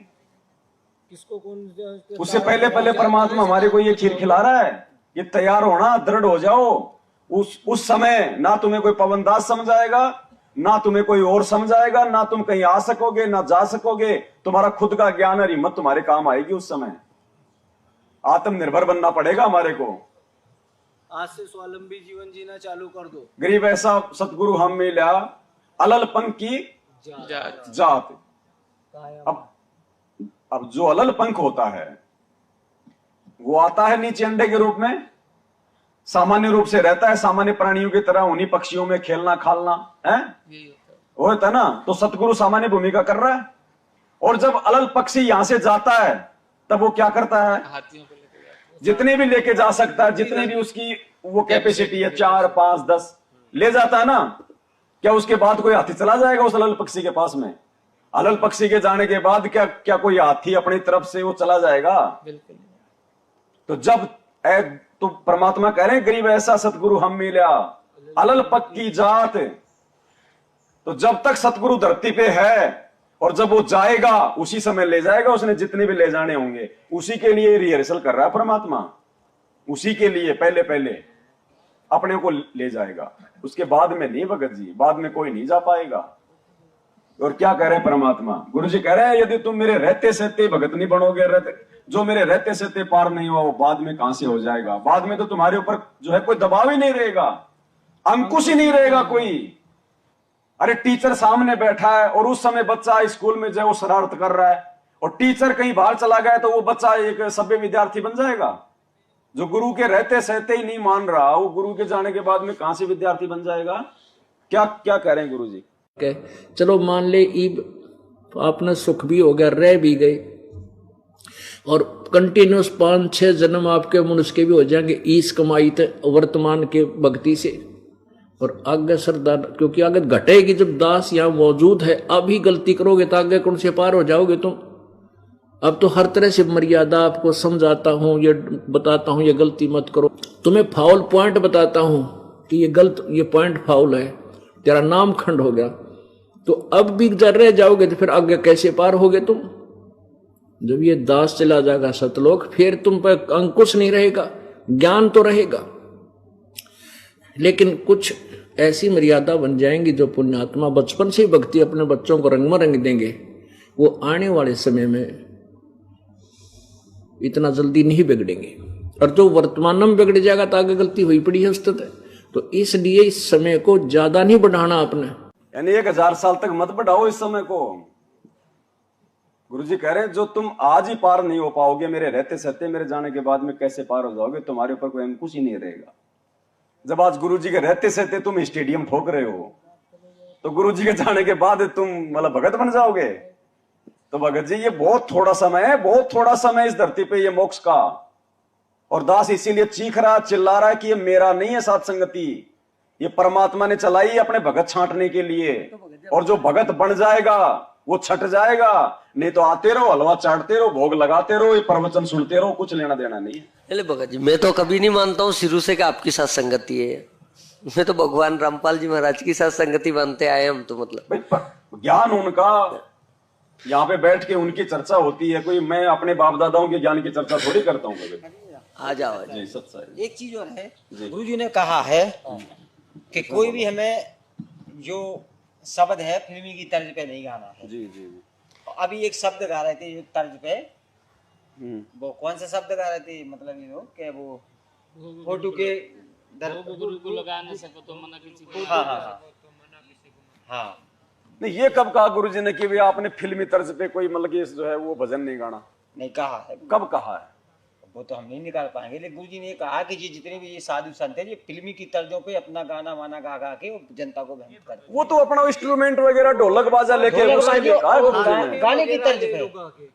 किसको कौन उससे पहले पहले परमात्मा हमारे को ये खीर खिला रहा है, ये तैयार होना, दृढ़ हो जाओ। उस समय ना तुम्हें कोई पवनदास समझाएगा, ना तुम्हें कोई और समझाएगा, ना तुम कहीं आ सकोगे ना जा सकोगे, तुम्हारा खुद का ज्ञान और हिम्मत तुम्हारे काम आएगी। उस समय आत्मनिर्भर बनना पड़ेगा हमारे को। आज से स्वावलंबी जीवन जीना चालू कर दो। गरीब ऐसा सतगुरु हम मिला, अलल पंख की जात। अब जो अलल पंख होता है वो आता है नीचे अंडे के रूप में, सामान्य रूप से रहता है सामान्य प्राणियों की तरह, उन्हीं पक्षियों में खेलना खालना है, वो होता है ना। तो सतगुरु सामान्य भूमिका कर रहा है, और जब अलल पक्षी यहां से जाता है तब वो क्या करता है? जितने भी लेके जा सकता है, जितने भी उसकी वो कैपेसिटी है, 4, 5, 10 ले जाता है ना। क्या उसके बाद कोई हाथी चला जाएगा उस अलल पक्षी के पास में? अलल पक्षी के जाने के बाद क्या कोई हाथी अपनी तरफ से वो चला जाएगा? बिल्कुल। तो जब तो परमात्मा कह रहे हैं गरीब ऐसा सतगुरु हम मिला, अलल पक की जात। तो जब तक सतगुरु धरती पे है और जब वो जाएगा उसी समय ले जाएगा, उसने जितने भी ले जाने होंगे, उसी के लिए रिहर्सल कर रहा है परमात्मा, उसी के लिए पहले पहले अपने को ले जाएगा, उसके बाद में नहीं भगत जी, बाद में कोई नहीं जा पाएगा। और क्या कह रहे हैं परमात्मा? गुरु जी कह रहे हैं यदि तुम मेरे रहते सहते भगत नहीं बनोगे, जो मेरे रहते सहते पार नहीं हुआ वो बाद में कहां से हो जाएगा? बाद में तो तुम्हारे ऊपर जो है कोई दबाव ही नहीं रहेगा, अंकुश ही नहीं रहेगा कोई। अरे टीचर सामने बैठा है और उस समय बच्चा स्कूल में जो है वो शरारत कर रहा है, और टीचर कहीं बाहर चला गया तो वो बच्चा एक सभ्य विद्यार्थी बन जाएगा? जो गुरु के रहते सहते ही नहीं मान रहा, वो गुरु के जाने के बाद में कहां से विद्यार्थी बन जाएगा? क्या क्या कह रहे हैं गुरु जी? चलो मान ले ईब आपने सुख भी हो गया, रह भी गए, और कंटिन्यूस 5-6 जन्म आपके मनुष्य के भी हो जाएंगे ईस कमाई थे वर्तमान के भक्ति से। और आगे सरदार, क्योंकि आगे घटेगी जब दास यहाँ मौजूद है, अभी गलती करोगे तो आगे कौन से पार हो जाओगे तुम। अब तो हर तरह से मर्यादा आपको समझाता हूं, ये बताता हूं ये गलती मत करो, तुम्हें फाउल पॉइंट बताता हूं कि ये गलत, ये पॉइंट फाउल है, तेरा नाम खंड हो गया। तो अब भी जर रह जाओगे तो फिर आगे कैसे पार होगे तुम? जब ये दास चला जाएगा सतलोक, फिर तुम पर अंकुश नहीं रहेगा, ज्ञान तो रहेगा, लेकिन कुछ ऐसी मर्यादा बन जाएंगी जो पुण्यात्मा बचपन से भक्ति अपने बच्चों को रंग में रंग देंगे, वो आने वाले समय में इतना जल्दी नहीं बिगड़ेंगे। और जो वर्तमान में बिगड़ जाएगा तो आगे गलती हुई पड़ी है उस तक। तो इसलिए इस समय को ज्यादा नहीं बढ़ाना आपने, यानी 1000 साल तक मत बढ़ाओ इस समय को। गुरुजी कह रहे हैं जो तुम आज ही पार नहीं हो पाओगे, मेरे रहते सहते मेरे जाने के बाद में कैसे पार हो जाओगे? तुम्हारे ऊपर कोई अंकुश ही नहीं रहेगा। जब आज गुरुजी के रहते सहते तुम स्टेडियम ठोक रहे हो, तो गुरुजी के जाने के बाद तुम मतलब भगत बन जाओगे? तो भगत जी ये बहुत थोड़ा समय है, बहुत थोड़ा समय इस धरती पे ये मोक्ष का। और दास इसीलिए चीख रहा, चिल्ला रहा है कि ये मेरा नहीं है साथ संगति, ये परमात्मा ने चलाई है अपने भगत छांटने के लिए। और जो भगत बन जाएगा वो छट जाएगा, नहीं तो आते रहो, हलवा चाटते रहो, भोग लगाते रहो, ये प्रवचन सुनते रहो, कुछ लेना देना नहीं है। चले भगत जी, मैं तो कभी नहीं मानता हूँ शुरू से कि आपकी साथ संगति है, मैं तो भगवान रामपाल जी महाराज की साथ संगति मानते आए हम। तो मतलब ज्ञान उनका, यहाँ पे बैठ के उनकी चर्चा होती है, कोई मैं अपने बाप दादाओं के ज्ञान की चर्चा थोड़ी करता हूँ। आ जाओ जी सत्य। एक चीज और है, गुरु जी ने कहा है कि कोई भी हमें जो शब्द है फिल्मी की तर्ज पे नहीं गाना है। जी जी जी। अभी एक शब्द गा रहे थे जो तर्ज पे, वो कौन सा शब्द गा रहे थे? मतलब ये कि वो फोटो के वो गुरु को लगा ना सको तो मना किसी को। हाँ नहीं, ये कब कहा गुरुजी ने कि भी आपने फिल्मी तर्ज पे कोई मतलब कि जो है वो भजन नहीं गाना? नहीं कहा है, कब कहा है? वो तो हम नहीं निकाल पाएंगे, लेकिन गुरुजी ने ये कहा कि ये जितने भी ये साधु संत है ये फिल्मी की तर्जों पे अपना गाना वाना गा गा के वो जनता को भ्रमित करते हैं। वो तो अपना इंस्ट्रूमेंट वगैरह ढोलक बाजा लेके गाने की तर्ज पे,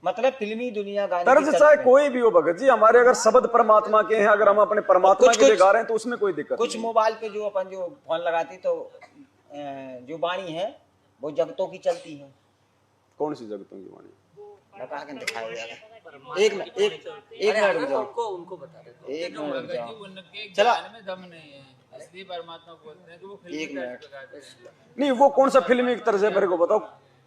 मतलब फिल्मी दुनिया गाने तर्ज की चाहे पे। कोई भी हो भगत जी, हमारे अगर शब्द परमात्मा के हैं, अगर हम अपने परमात्मा के लिए गा रहे हैं तो उसमें कोई दिक्कत कुछ नहीं। मोबाइल पे जो अपन जो फोन लगाते तो जो वाणी है वो जगतों की चलती है। कौन सी जगतों की वाणी? लगा के दिखाया जाएगा। एक मिनट रुक जाओ, उनको बता रहे एक मिनट रुक जाओ। उनके चला। ज्ञान में दम नहीं है, इसलिए परमात्मा बोलते हैं कि वो फिल्मी एक मिनट। तर्ज पे गाते हैं। नहीं, वो कौन सा फिल्मी तर्ज है मेरे को बताओ,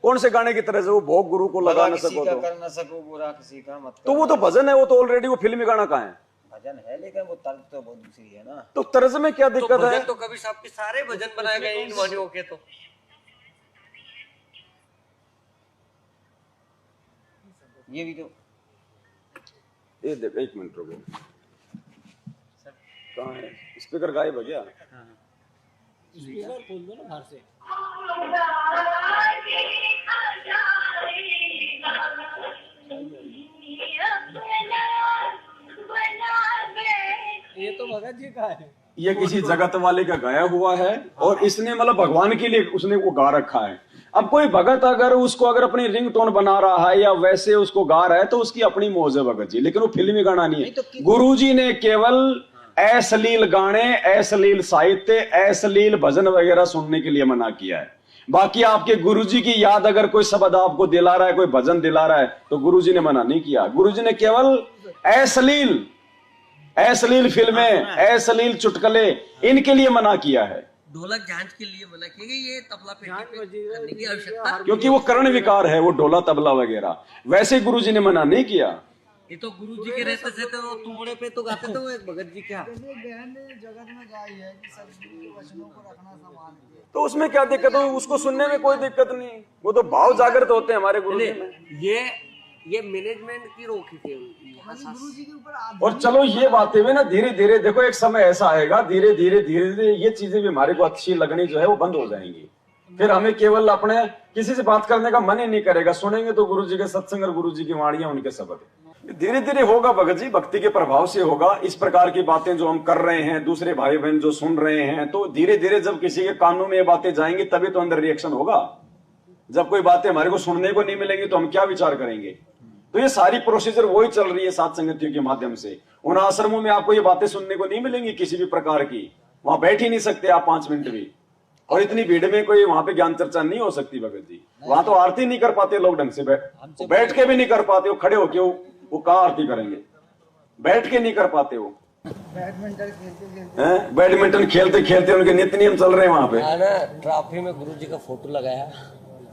कौन से गाने की तरह से वो भोग गुरु को लगा न किसी सको का तो? कर न सको बुरा किसी का मत तो वो तो भजन है, वो तो ऑलरेडी वो फिल्मी गाना कहाँ है? भजन है, लेकिन वो तर्ज तो बहुत दूसरी है ना। तो तर्ज में क्या दिक्कत है? तो कभी साहब के सारे भजन बनाए गए इन वाणियों के, तो ये भी तो ये देख, एक मिनट रुको, कहाँ है स्पीकर? गायब है क्या? स्पीकर खोल दो ना बाहर से। ये तो भगत जी का है। ये किसी जगत वाले का गाया हुआ है और इसने मतलब भगवान के लिए उसने वो गा रखा है। अब कोई भगत अगर उसको अगर अपनी रिंगटोन बना रहा है या वैसे उसको गा रहा है तो उसकी अपनी मौज है भगत जी, लेकिन वो फिल्मी गाना नहीं है। गुरुजी ने केवल अश्लील गाने, अश्लील साहित्य, अश्लील भजन वगैरह सुनने के लिए मना किया है। बाकी आपके गुरुजी की याद अगर कोई शब्द आपको दिला रहा है, कोई भजन दिला रहा है तो गुरुजी ने मना नहीं किया। गुरुजी ने केवल अश्लील फिल्में, अश्लील चुटकुले, इनके लिए मना किया है। ढोलक जांच के लिए मना किया गया, ये तबला पेटी पे करने की आवश्यकता, क्योंकि वो कर्ण विकार है, वो ढोला तबला वगैरह। वैसे गुरुजी ने मना नहीं किया। ये तो गुरु जी के रहते थे तो तुमड़े पे तो गाते थे वो एक भगत जी क्या। बहन ने जगत में गाई है कि सदगुरु के वचनों को रखना संभाल के। तो उसमें क्या दिक्कत है? उसको सुनने में कोई दिक्कत नहीं, वो तो भाव जागृत होते हैं हमारे गुरुजी में। ये मैनेजमेंट की रोकी थी उनकी। गुरु जी के ऊपर और चलो ये बातें भी ना धीरे धीरे, देखो एक समय ऐसा आएगा, धीरे धीरे ये चीजें भी हमारे को अच्छी लगनी जो है वो बंद हो जाएंगी। फिर हमें केवल अपने किसी से बात करने का मन ही नहीं करेगा। सुनेंगे तो गुरुजी के सत्संग और गुरुजी की वाणियां, उनके शब्द। धीरे धीरे होगा भगत जी, भक्ति के प्रभाव से होगा। इस प्रकार की बातें जो हम कर रहे हैं, दूसरे भाई बहन जो सुन रहे हैं, तो धीरे धीरे जब किसी के कानों में ये बातें जाएंगी तभी तो अंदर रिएक्शन होगा। जब कोई बातें हमारे को सुनने को नहीं मिलेंगी तो हम क्या विचार करेंगे? तो ये सारी प्रोसीजर वही चल रही है साध संगतियों के माध्यम से। उन आश्रमों में आपको ये बातें सुनने को नहीं मिलेंगी किसी भी प्रकार की, वहां बैठ ही नहीं सकते आप 5 मिनट भी। और इतनी भीड़ में कोई वहां पे ज्ञान चर्चा नहीं हो सकती भगत जी। वहां तो आरती नहीं कर पाते लोग ढंग से, बैठ के भी नहीं कर पाते, वो खड़े होके वो कहाँ आरती करेंगे? बैठ के नहीं कर पाते वो। बैडमिंटन खेलते खेलते उनके नित्य नियम चल रहे हैं वहां पे। ना ट्रॉफी में गुरु जी का फोटो लगाया,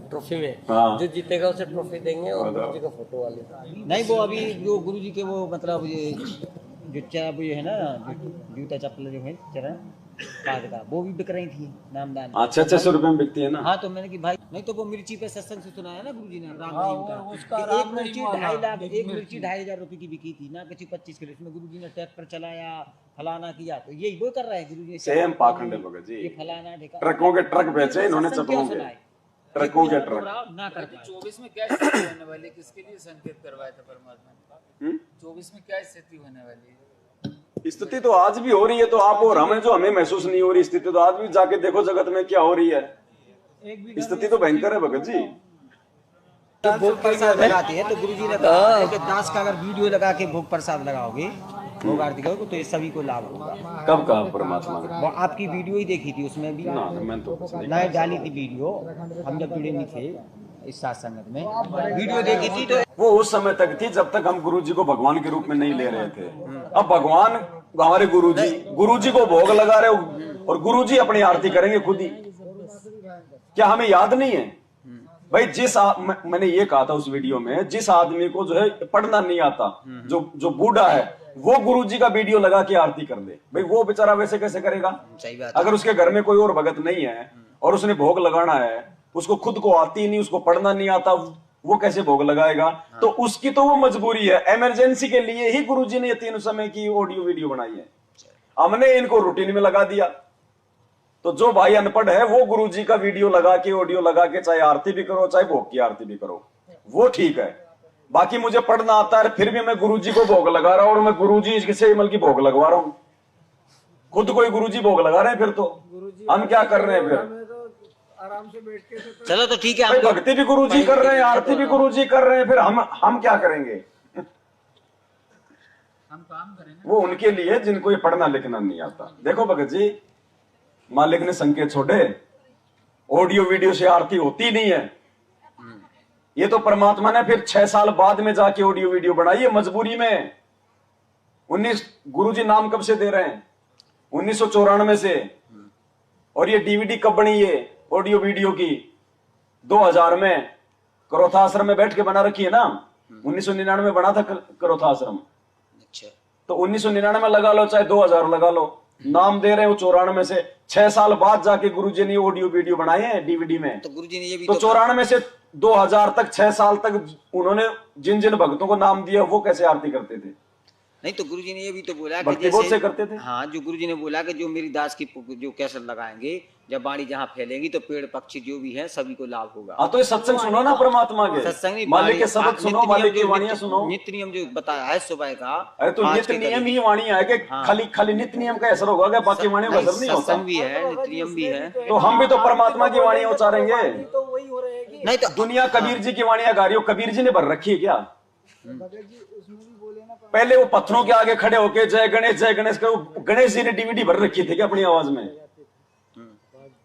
ट्रॉफी में जो जीतेगा उसे ट्रॉफी देंगे और गुरु जी का फोटो वाले। नहीं, वो अभी जो गुरु जी के वो मतलब ये जो ये है ना, जूता चप्पल जो है चरण पाद का, वो भी बिक रही थी नामदान। 600 रुपए में बिकती है ना। हाँ, तो मैंने कि भाई नहीं तो वो मिर्ची पे सत्संग से सुनाया ना गुरुजी ने राम रहीम का, एक मिर्ची 2.5 लाख, एक मिर्ची 2,500 रुपए की बिकी थी ना, किसी 25 किलो। इसमें गुरुजी ने ट्रैक्टर चलाया, फलाना किया, तो यही वो कर रहे हैं गुरुजी। सेम पाखंड है भगत जी। ये फलाना ट्रकों के ट्रक बेचे इन्होंने, चप्पलों के ट्रकों के ट्रक। ना कर पाए। 24 में क्या स्थिति होने वाली, किसके लिए संकेत करवाया था परमात्मा ने? 24 में क्या स्थिति होने वाली है? स्थिति तो आज भी हो रही है, तो आप और हमें जो हमें महसूस नहीं हो रही स्थिति, तो आज भी जाके देखो जगत में क्या हो रही है। स्थिति तो भयंकर है भगत जी। भोग प्रसाद लगाते हैं तो गुरुजी ने कहा है कि दास का अगर वीडियो लगा के भोग प्रसाद लगाओगे, भोग आरती करोगे, तो ये सभी को लाभ होगा। कब कहा परमात्मा ने? वो आपकी वीडियो ही देखी थी, उसमें भी ना, मैं तो नए डाली थी वीडियो। हम जब जुड़े नहीं थे इस साथ संगत में, वीडियो देखी थी तो वो उस समय तक थी जब तक हम गुरुजी को भगवान के रूप में नहीं ले रहे थे। अब भगवान हमारे गुरुजी को भोग लगा रहे हो और गुरुजी अपनी आरती करेंगे खुद ही। क्या हमें याद नहीं है भाई? मैंने ये कहा था उस वीडियो में, जिस आदमी को जो है पढ़ना नहीं आता, जो बूढ़ा है, वो गुरुजी का वीडियो लगा के आरती कर दे, भाई वो बेचारा वैसे कैसे करेगा? सही बात। अगर उसके घर में कोई और भगत नहीं है और उसने भोग लगाना है, उसको खुद को आती नहीं, उसको पढ़ना नहीं आता, वो कैसे भोग लगाएगा? तो उसकी तो वो मजबूरी है। इमरजेंसी के लिए ही गुरुजी ने 3 समय की ऑडियो वीडियो बनाई है। हमने इनको रूटीन में लगा दिया। तो जो भाई अनपढ़ है वो गुरुजी का वीडियो लगा के, ऑडियो लगा के, चाहे आरती भी करो चाहे भोग की आरती भी करो, वो ठीक है। बाकी मुझे पढ़ना आता है फिर भी मैं गुरुजी को भोग लगा रहा हूं, और मैं गुरुजी से इमल की भोग लगवा रहा हूं। खुद कोई गुरुजी भोग लगा रहे हैं, फिर तो हम क्या कर रहे हैं फिर? आराम से बैठ के चलो तो ठीक है, भाई भक्ति भी गुरुजी कर रहे हैं, आरती भी गुरुजी कर रहे हैं, फिर हम क्या करेंगे? हम काम करेंगे। वो उनके लिए जिनको ये पढ़ना लिखना नहीं आता। देखो भगत जी, मालिक ने संकेत छोड़े, ऑडियो वीडियो से आरती होती नहीं है। ये तो परमात्मा ने फिर 6 साल बाद में जाके ऑडियो वीडियो बनाई है, मजबूरी में। 19 गुरुजी नाम कब से दे रहे हैं? 1994 से। और ये डीवीडी कब बनी है ऑडियो वीडियो की? 2000 में करोथा आश्रम में बैठ के बना रखी है ना। 1999 में बना था करोथा आश्रम। अच्छा, तो 1999 लगा लो चाहे 2000 लगा लो, नाम दे रहे हो 94 से। 6 साल बाद जाके गुरुजी ने ऑडियो वीडियो बनाए हैं डीवीडी में। तो गुरुजी ने ये भी तो 94 से 2000 तक 6 साल तक उन्होंने जिन जिन भक्तों को नाम दिया वो कैसे आरती करते थे? नहीं, तो गुरुजी ने ये भी तो बोला कि भक्ति बहुत से करते थे। हाँ, जो गुरुजी ने बोला कि जो मेरी दास की जो कैसेट लगाएंगे, जब वाणी जहाँ फैलेगी तो पेड़ पक्षी जो भी है सभी को लाभ होगा। हाँ, तो ये सत्संग सुनो ना परमात्मा के, सत्संग नहीं, मालिक के शब्द सुनो, मालिक की वाणियां सुनो। नित्य नियम जो बताया है सुबह का। अरे तो नित्य नियम ही वाणी है कि खाली नित्य नियम का असर होगा क्या? बाकी वाणियों का असर नहीं होता। सत्संग भी है, नित्य नियम भी है। तो हम भी तो परमात्मा की वाणियां उच्चारेंगे। तो वही हो रहेगी। नहीं तो दुनिया कबीर जी की वाणियां गा रही हो, कबीर जी ने भर रखी है क्या? भगत जी उसमें भी बोले ना, पहले वो पत्थरों के आगे खड़े होके जय गणेश का गणेश जी ने डीवीडी भर रखी थी क्या अपनी आवाज में?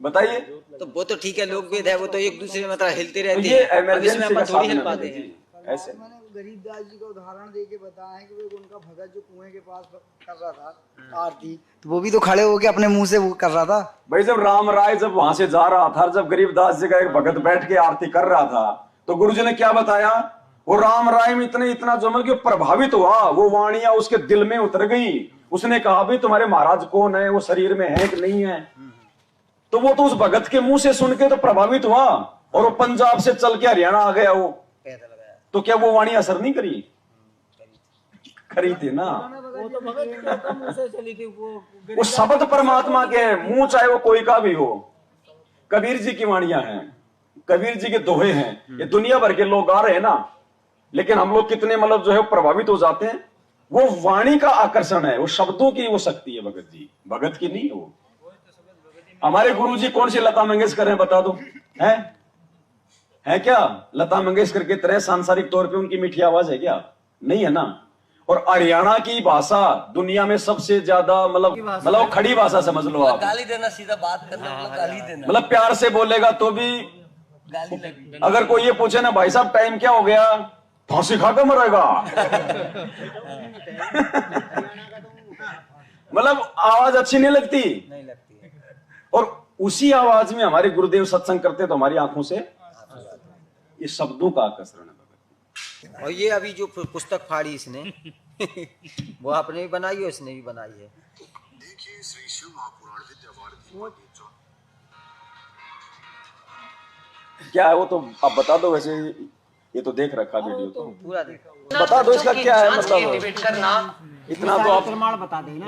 बताइए। तो वो तो ठीक है, लोग वेद है, वो तो एक दूसरे में मतलब हिलते तो रहते ये हैं। अब इसमें इमरजेंसी का अपन थोड़ी साधन हिल है पाते जी, हैं। ऐसे। मैंने गरीबदास जी का उदाहरण दे के बताया है कि वो उनका भगत जो कुएं के पास कर रहा था आरती, तो वो भी तो खड़े होके अपने मुंह से वो कर रहा था। भाई जब राम राय जब वहां से जा रहा था, जब गरीबदास जी का एक भगत बैठ के आरती कर रहा था, तो गुरुजी ने क्या बताया? वो राम राय में इतना जमल कि प्रभावित हुआ, वो वाणियां उसके दिल में उतर गई। उसने कहा भी तुम्हारे महाराज कौन है, वो शरीर में है कि नहीं है? तो वो तो उस भगत के मुंह से सुन के तो प्रभावित हुआ, और वो पंजाब से चल के हरियाणा आ गया वो। तो क्या वो वाणी असर नहीं करी? करी थी ना। वो तो भगत का मुंह से चली थी वो शब्द परमात्मा के हैं, मुंह चाहे वो कोई का भी हो। कबीर जी की वाणियां हैं, कबीर जी के दोहे हैं, ये दुनिया भर के लोग गा रहे हैं ना। लेकिन हम लोग कितने मतलब जो है प्रभावित हो जाते हैं। वो वाणी का आकर्षण है, वो शब्दों की वो शक्ति है भगत जी, भगत की नहीं। वो हमारे गुरु जी कौन सी लता मंगेशकर हैं बता दो? है क्या लता मंगेशकर की तरह सांसारिक तौर पे उनकी मीठी आवाज है क्या? नहीं है ना। और हरियाणा की भाषा दुनिया में सबसे ज्यादा मतलब खड़ी भाषा समझ लो आप। गाली देना, सीधा बात करना, मतलब गाली देना, मतलब प्यार से बोलेगा तो भी गाली लगी। अगर कोई ये पूछे ना भाई साहब टाइम क्या हो गया, फांसी खाकर मरेगा। मतलब आवाज अच्छी नहीं लगती। और उसी आवाज में हमारे गुरुदेव सत्संग करते तो हमारी आंखों से ये शब्दों का आकर्षण है। और ये अभी जो पुस्तक फाड़ी इसने वो आपने भी बनाई है, उसने भी बनाई है। देखिए श्री शिव महापुराण विद्या क्या है वो तो आप बता दो। वैसे ये तो देख रखा वीडियो तो पूरा देखा। बता दो इसका क्या है मतलब। इतना तो आप प्रमाण बता देना।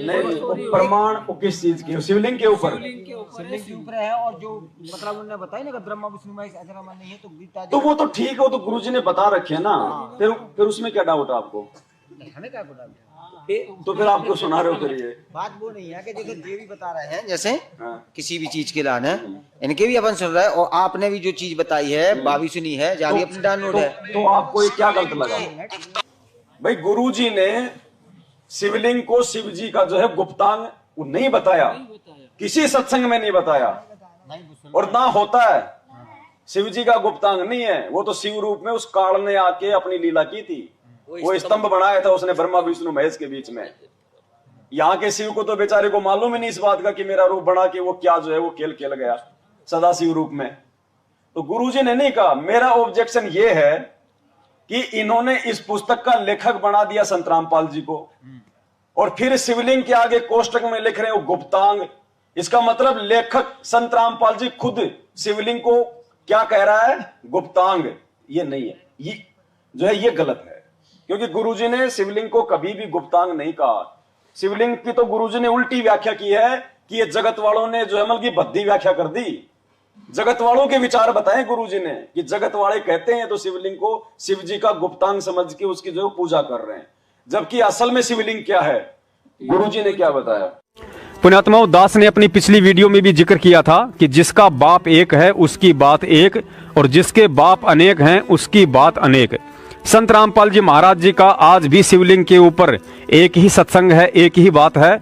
नहीं, वो प्रमाण वो किस चीज के? शिवलिंग के ऊपर ऊपर है, और जो मतलब उन्होंने बताया ना कि ब्रह्मा विष्णु महेश अजरा मन नहीं है, तो गीता तो वो तो ठीक है, वो तो गुरुजी ने बता रखे है ना। फिर उसमें क्या डाउट है आपको? हमें क्या पता। तो फिर आपको सुना रहे हो फिर ये बात वो नहीं है कि देखो ये भी बता रहे हैं जैसे हाँ। किसी भी चीज के लान है, इनके भी अपन सुन रहे हैं, और आपने भी जो चीज बताई है भाभी सुनी है, जारी अपनी डाउनलोड है। तो आपको ये क्या गलत लगा? भाई गुरुजी ने शिवलिंग को शिव जी का जो है गुप्तांग वो नहीं बताया, किसी सत्संग में नहीं बताया, और ना होता है। शिव जी का गुप्तांग नहीं है, वो तो शिव रूप में उस काल ने आके अपनी लीला की थी। वो स्तंभ बनाया था उसने ब्रह्मा विष्णु महेश के बीच में। यहाँ के शिव को तो बेचारे को मालूम ही नहीं इस बात का कि मेरा रूप बना के वो क्या जो है वो खेल खेल गया सदा शिव रूप में। तो गुरुजी ने नहीं कहा। मेरा ऑब्जेक्शन ये है कि इन्होंने इस पुस्तक का लेखक बना दिया संत रामपाल जी को, और फिर शिवलिंग के आगे कोष्टक में लिख रहे हैं वो गुप्तांग। इसका मतलब लेखक संत रामपाल जी खुद शिवलिंग को क्या कह रहा है? गुप्तांग। ये नहीं है, ये जो है ये गलत है, क्योंकि गुरुजी ने शिवलिंग को कभी भी गुप्तांग नहीं कहा। शिवलिंग की तो गुरुजी ने उल्टी व्याख्या की है कि ये जगत वालों ने जो है मतलब की भद्दी व्याख्या कर दी। जगत वालों के विचार बताए गुरुजी ने कि जगत वाले कहते हैं तो शिवलिंग को शिव जी का गुप्तांग समझ के उसकी जो पूजा कर रहे हैं, जबकि असल में शिवलिंग क्या है गुरुजी ने क्या बताया। पुण्यात्माओं, दास ने अपनी पिछली वीडियो में भी जिक्र किया था कि जिसका बाप एक है उसकी बात एक, और जिसके बाप अनेक हैं उसकी बात अनेक। संत रामपाल जी महाराज जी का आज भी शिवलिंग के ऊपर एक ही सत्संग है, एक ही बात है,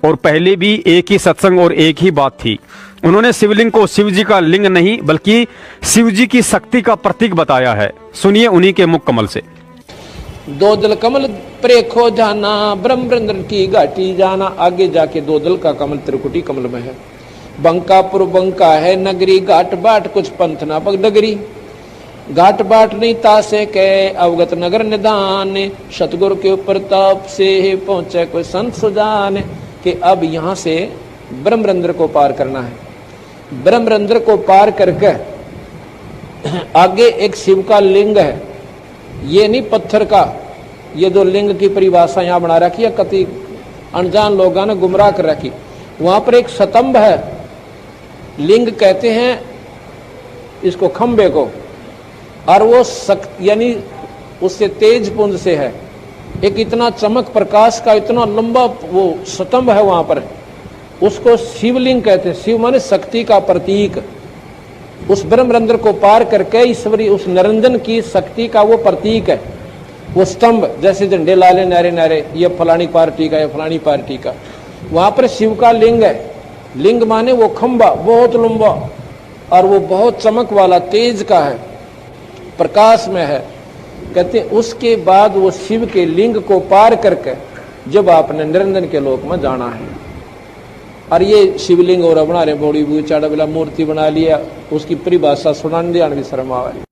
और पहले भी एक ही सत्संग और एक ही बात थी। उन्होंने शिवलिंग को शिव जी का लिंग नहीं बल्कि शिव जी की शक्ति का प्रतीक बताया है। सुनिए उन्हीं के मुख कमल से। दो दल कमल प्रेखो जाना, ब्रह्मरंद्र की घाटी जाना। आगे जाके दो दल का कमल त्रिकुटी कमल में है। बंकापुर बंका है नगरी, घाट बाट कुछ पंथ ना पग डगरी। घाट बाट नहीं तासे के अवगत नगर निदान, सतगुरु के ऊपर ताप से पहुंचे कोई संत सुजान। कि अब यहाँ से ब्रह्मरंद्र को पार करना है। ब्रह्मरंद्र को पार करके आगे एक शिव का लिंग है, ये नहीं पत्थर का। ये दो लिंग की परिभाषा यहाँ बना रखी है, कति अनजान लोगों ने गुमराह कर रखी। वहां पर एक स्तंभ है, लिंग कहते हैं इसको खंबे को, और वो यानी उससे तेज पुंज से है। एक इतना चमक प्रकाश का इतना लंबा वो स्तंभ है वहां पर, उसको शिवलिंग कहते हैं। शिव माने शक्ति का प्रतीक। उस ब्रह्मरंध्र को पार करके ईश्वरी उस निरंजन की शक्ति का वो प्रतीक है। वो स्तंभ जैसे झंडे लाले नारे नारे, ये फलानी पार्टी का, ये फलानी पार्टी का। वहां पर शिव का लिंग है। लिंग माने वो खंबा बहुत लंबा, और वो बहुत चमक वाला तेज का है, प्रकाश में है। कहते उसके बाद वो शिव के लिंग को पार करके जब आपने निरंजन के लोक में जाना है। और ये शिवलिंग और बना रहे बड़ी बुई चाड़ा बिला मूर्ति बना लिया, उसकी परिभाषा सुनाने देने की शर्म आ रही।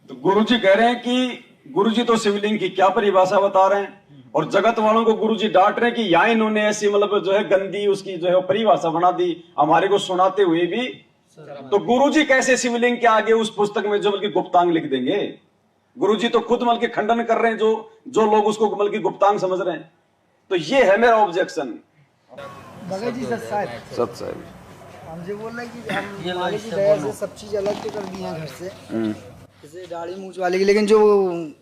तो गुरुजी कह रहे हैं कि गुरुजी तो शिवलिंग की क्या परिभाषा बता रहे हैं, और जगत वालों को गुरुजी डांट रहे हैं कि यहाँ इन्होंने ऐसी मतलब जो है गंदी उसकी जो है परिभाषा बना दी हमारे को सुनाते हुए भी। तो गुरुजी कैसे शिवलिंग के आगे उस पुस्तक में जो बल्कि गुप्तांग लिख देंगे। गुरुजी तो खुद बल्कि खंडन कर रहे हैं जो लोग उसको बल्कि गुप्तांग समझ रहे हैं। तो ये है मेरा ऑब्जेक्शन। भगत जी सत साहब हमसे बोल रहे कि हम मालिक की दया से सब चीज अलग तो कर दी है घर से, जैसे दाढ़ी मूछ वाले की, लेकिन जो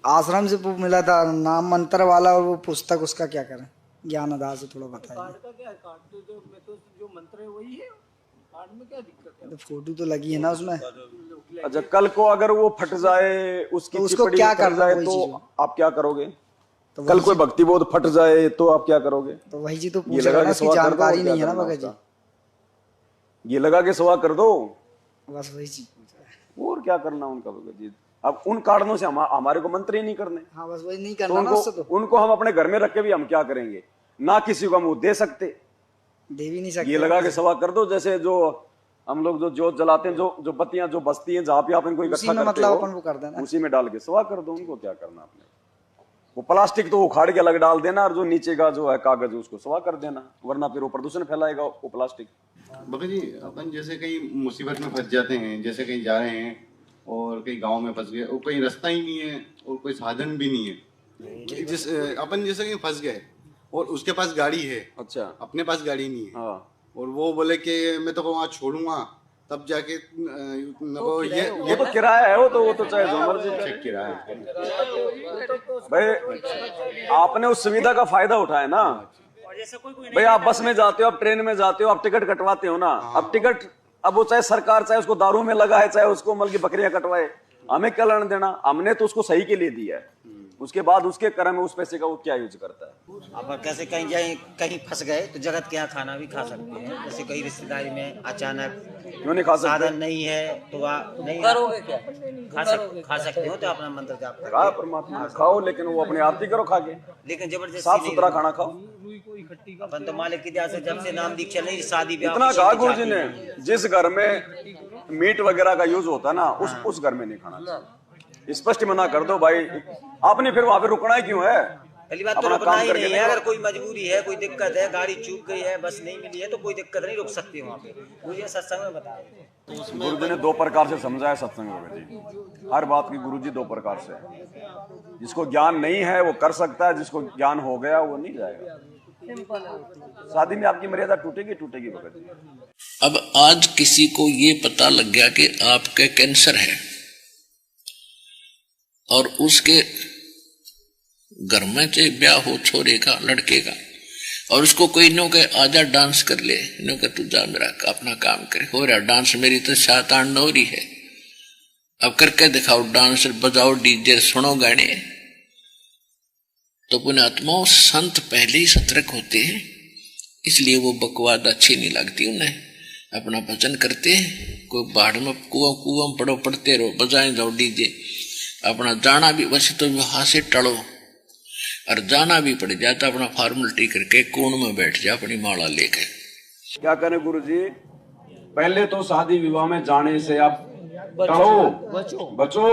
आश्रम से मिला था नाम मंत्र वाला और वो पुस्तक, उसका क्या करें? ज्ञान आधार से थोड़ा बताइए। कार्ड का क्या है? कार्ड तो जो मंत्र है वही है, कार्ड में क्या दिक्कत है? तो फोटो तो लगी है ना उसमें। अच्छा, कल को अगर वो फट जाए, उसकी तो उसको क्या करना जाए तो आप क्या करोगे? तो कल कोई भक्ति बोध फट जाए तो आप क्या करोगे? तो वही जी तो पूछ रहा हूं, इसकी जानकारी नहीं है ना भगत जी। ये लगा के सवा कर दो, बस वही चीज। और क्या करना उनका भगत जी। अब उन कारणों से हमारे को मंत्र ही नहीं करने। हाँ बस वही नहीं करना ना उससे। तो उनको हम अपने घर में रख के भी हम क्या करेंगे? ना किसी को हम वो दे सकते, दे भी नहीं सकते। ये लगा के सवा कर दो। जैसे जो हम लोग जो जोत जलाते हैं, जो बत्तियां जो बसती हैं, जहाँ पे आप इनको इकट्ठा करते मतलब हो, अपन वो कर देना, उसी में डाल के सवा कर दो। उनको क्या करना आपने? वो प्लास्टिक तो उखाड़ के अलग डाल देना, और जो नीचे का जो है कागज उसको सवा कर देना, वरना फिर वो प्रदूषण फैलाएगा वो प्लास्टिक। भगत जी, अपन जैसे कहीं मुसीबत में फंस जाते हैं, जैसे कहीं जा रहे हैं और कहीं गांव में फंस गए और कहीं रास्ता ही नहीं है और कोई साधन भी नहीं है, जिस अपन जैसे कहीं फंस गए और उसके पास गाड़ी है, अच्छा, अपने पास गाड़ी नहीं है, हाँ, और वो बोले कि मैं तो वहाँ छोड़ूंगा, तब जाके ये तो किराया है, वो तो चाहे जो मर्जी किराया। भाई आपने उस सुविधा का फायदा उठाया ना। भाई आप बस में जाते हो, आप ट्रेन में जाते हो, आप टिकट कटवाते हो ना। अब टिकट, अब वो चाहे सरकार चाहे उसको दारू में लगा है, चाहे उसको मतलब की बकरियां कटवाए, हमें क्या लेना देना? हमने तो उसको सही के लिए दिया है। उसके बाद उसके कर्म में उस पैसे का वो क्या यूज करता है। अब कैसे कहीं फंस गए तो जगत के यहाँ खाना भी खा सकते हैं। जैसे कहीं रिश्तेदारी में अचानक क्यों नहीं खा सकते? साधन नहीं है तो नहीं करोगे क्या? खा सकते हो तो अपना मंत्र जाप करो, परमात्मा खाओ, लेकिन वो अपने आरती करो खा के, लेकिन जबरदस्ती साफ सुथरा खाना खाओ। अपन तो मालिक की दया से जब से नाम दीक्षा नहीं, शादी ब्याह इतना कहा गुरु जी ने, जिस घर में मीट वगैरह का यूज होता है ना, उस घर में नहीं खाना चाहिए। स्पष्ट मना कर दो भाई। आपने फिर वहां पे रुकना ही क्यों है? पहली बात तो रुकना ही नहीं है। अगर कोई मजबूरी है, कोई दिक्कत है, गाड़ी चूक गई है, बस नहीं मिली है, तो कोई दिक्कत नहीं, रुक सकती है वहाँ पे। मुझे सत्संग में बताया गुरु जी ने दो प्रकार से समझाया सत्संग में जी। हर बात की गुरु जी दो प्रकार से, जिसको ज्ञान नहीं है वो कर सकता है, जिसको ज्ञान हो गया वो नहीं जाएगा। शादी में आपकी मर्यादा टूटेगी टूटेगी भगत जी। अब आज किसी को ये पता लग गया कि आपके कैंसर है और उसके घर में चाहे ब्याह हो छोरे का लड़के का, और उसको कोई नो के आजा डांस कर ले, नो के तू जा मेरा अपना काम करे, हो रहा डांस, मेरी तो 7-8 नौरी है, अब करके दिखाओ डांस, बजाओ डीजे, सुनो गाने। तो पुण्यात्माओं, संत पहले ही सतर्क होते हैं, इसलिए वो बकवाद अच्छी नहीं लगती उन्हें। अपना भजन करते, कोई बाढ़ में कुआं पड़ो, पड़ते रहो, बजाए जाओ डीजे। अपना जाना भी वैसे तो वहां से टलो, और जाना भी पड़ जाए तो अपना फॉर्मेलिटी करके कोण में बैठ जाए अपनी माला लेके। क्या करें गुरुजी, पहले तो शादी विवाह में जाने से आप टलो, बचो,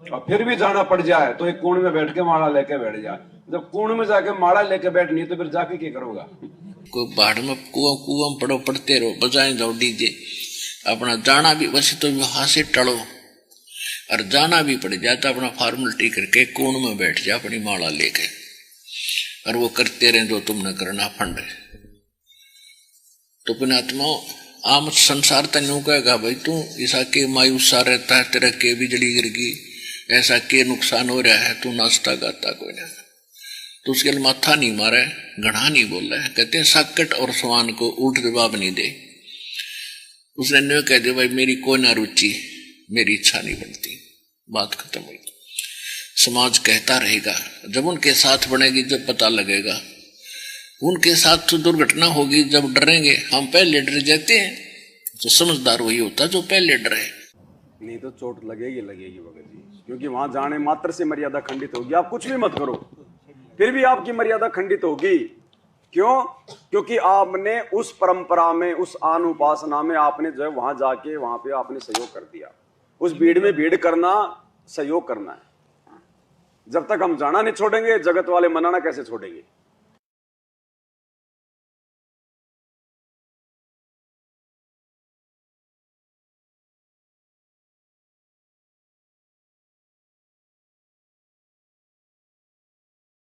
और फिर भी जाना पड़ जाए तो एक कोण में बैठ के माला लेके बैठ जाए। जब कोण में जाके माला लेके बैठनी तो फिर जाके क्या करोगा? कोई बाढ़ में कुआं पड़ो, पड़ते रहो, बजाए जाओ डीजे। अपना जाना भी वैसे तो वहां से टलो, और जाना भी पड़ जाए तो अपना फॉर्मेलिटी करके कोण में बैठ जाए अपनी माला लेके, और वो करते रहे जो तुमने करना फंड। तो पुण्यात्मा, आम संसार तन्यू कहेगा भाई तू ऐसा के मायूसा रहता है, तेरा के बिजली गिर गई, ऐसा के नुकसान हो रहा है, तू नाचता गाता कोई ना, तो उसके लिए माथा नहीं मारा, घड़ा नहीं बोल रहा है। कहते हैं साकट और सवान को उल्ट जवाब नहीं दे। उसने न कह दे भाई मेरी कोई ना रुचि, मेरी इच्छा नहीं बनती, बात खत्म हुई। समाज कहता रहेगा, जब उनके साथ बनेगी जब पता लगेगा। उनके साथ तो दुर्घटना होगी जब डरेंगे, हम पहले डर जाते हैं। तो समझदार वही होता जो पहले डरे, नहीं तो चोट लगेगी भगत जी, क्योंकि वहां जाने मात्र से मर्यादा खंडित होगी। आप कुछ भी मत करो, फिर भी आपकी मर्यादा खंडित होगी। क्यों? क्योंकि आपने उस परंपरा में, उस आन उपासना में आपने जो है वहां जाके वहां पे आपने सहयोग कर दिया। उस भीड़ में भीड़ करना सहयोग करना है। जब तक हम जाना नहीं छोड़ेंगे, जगत वाले मनाना कैसे छोड़ेंगे?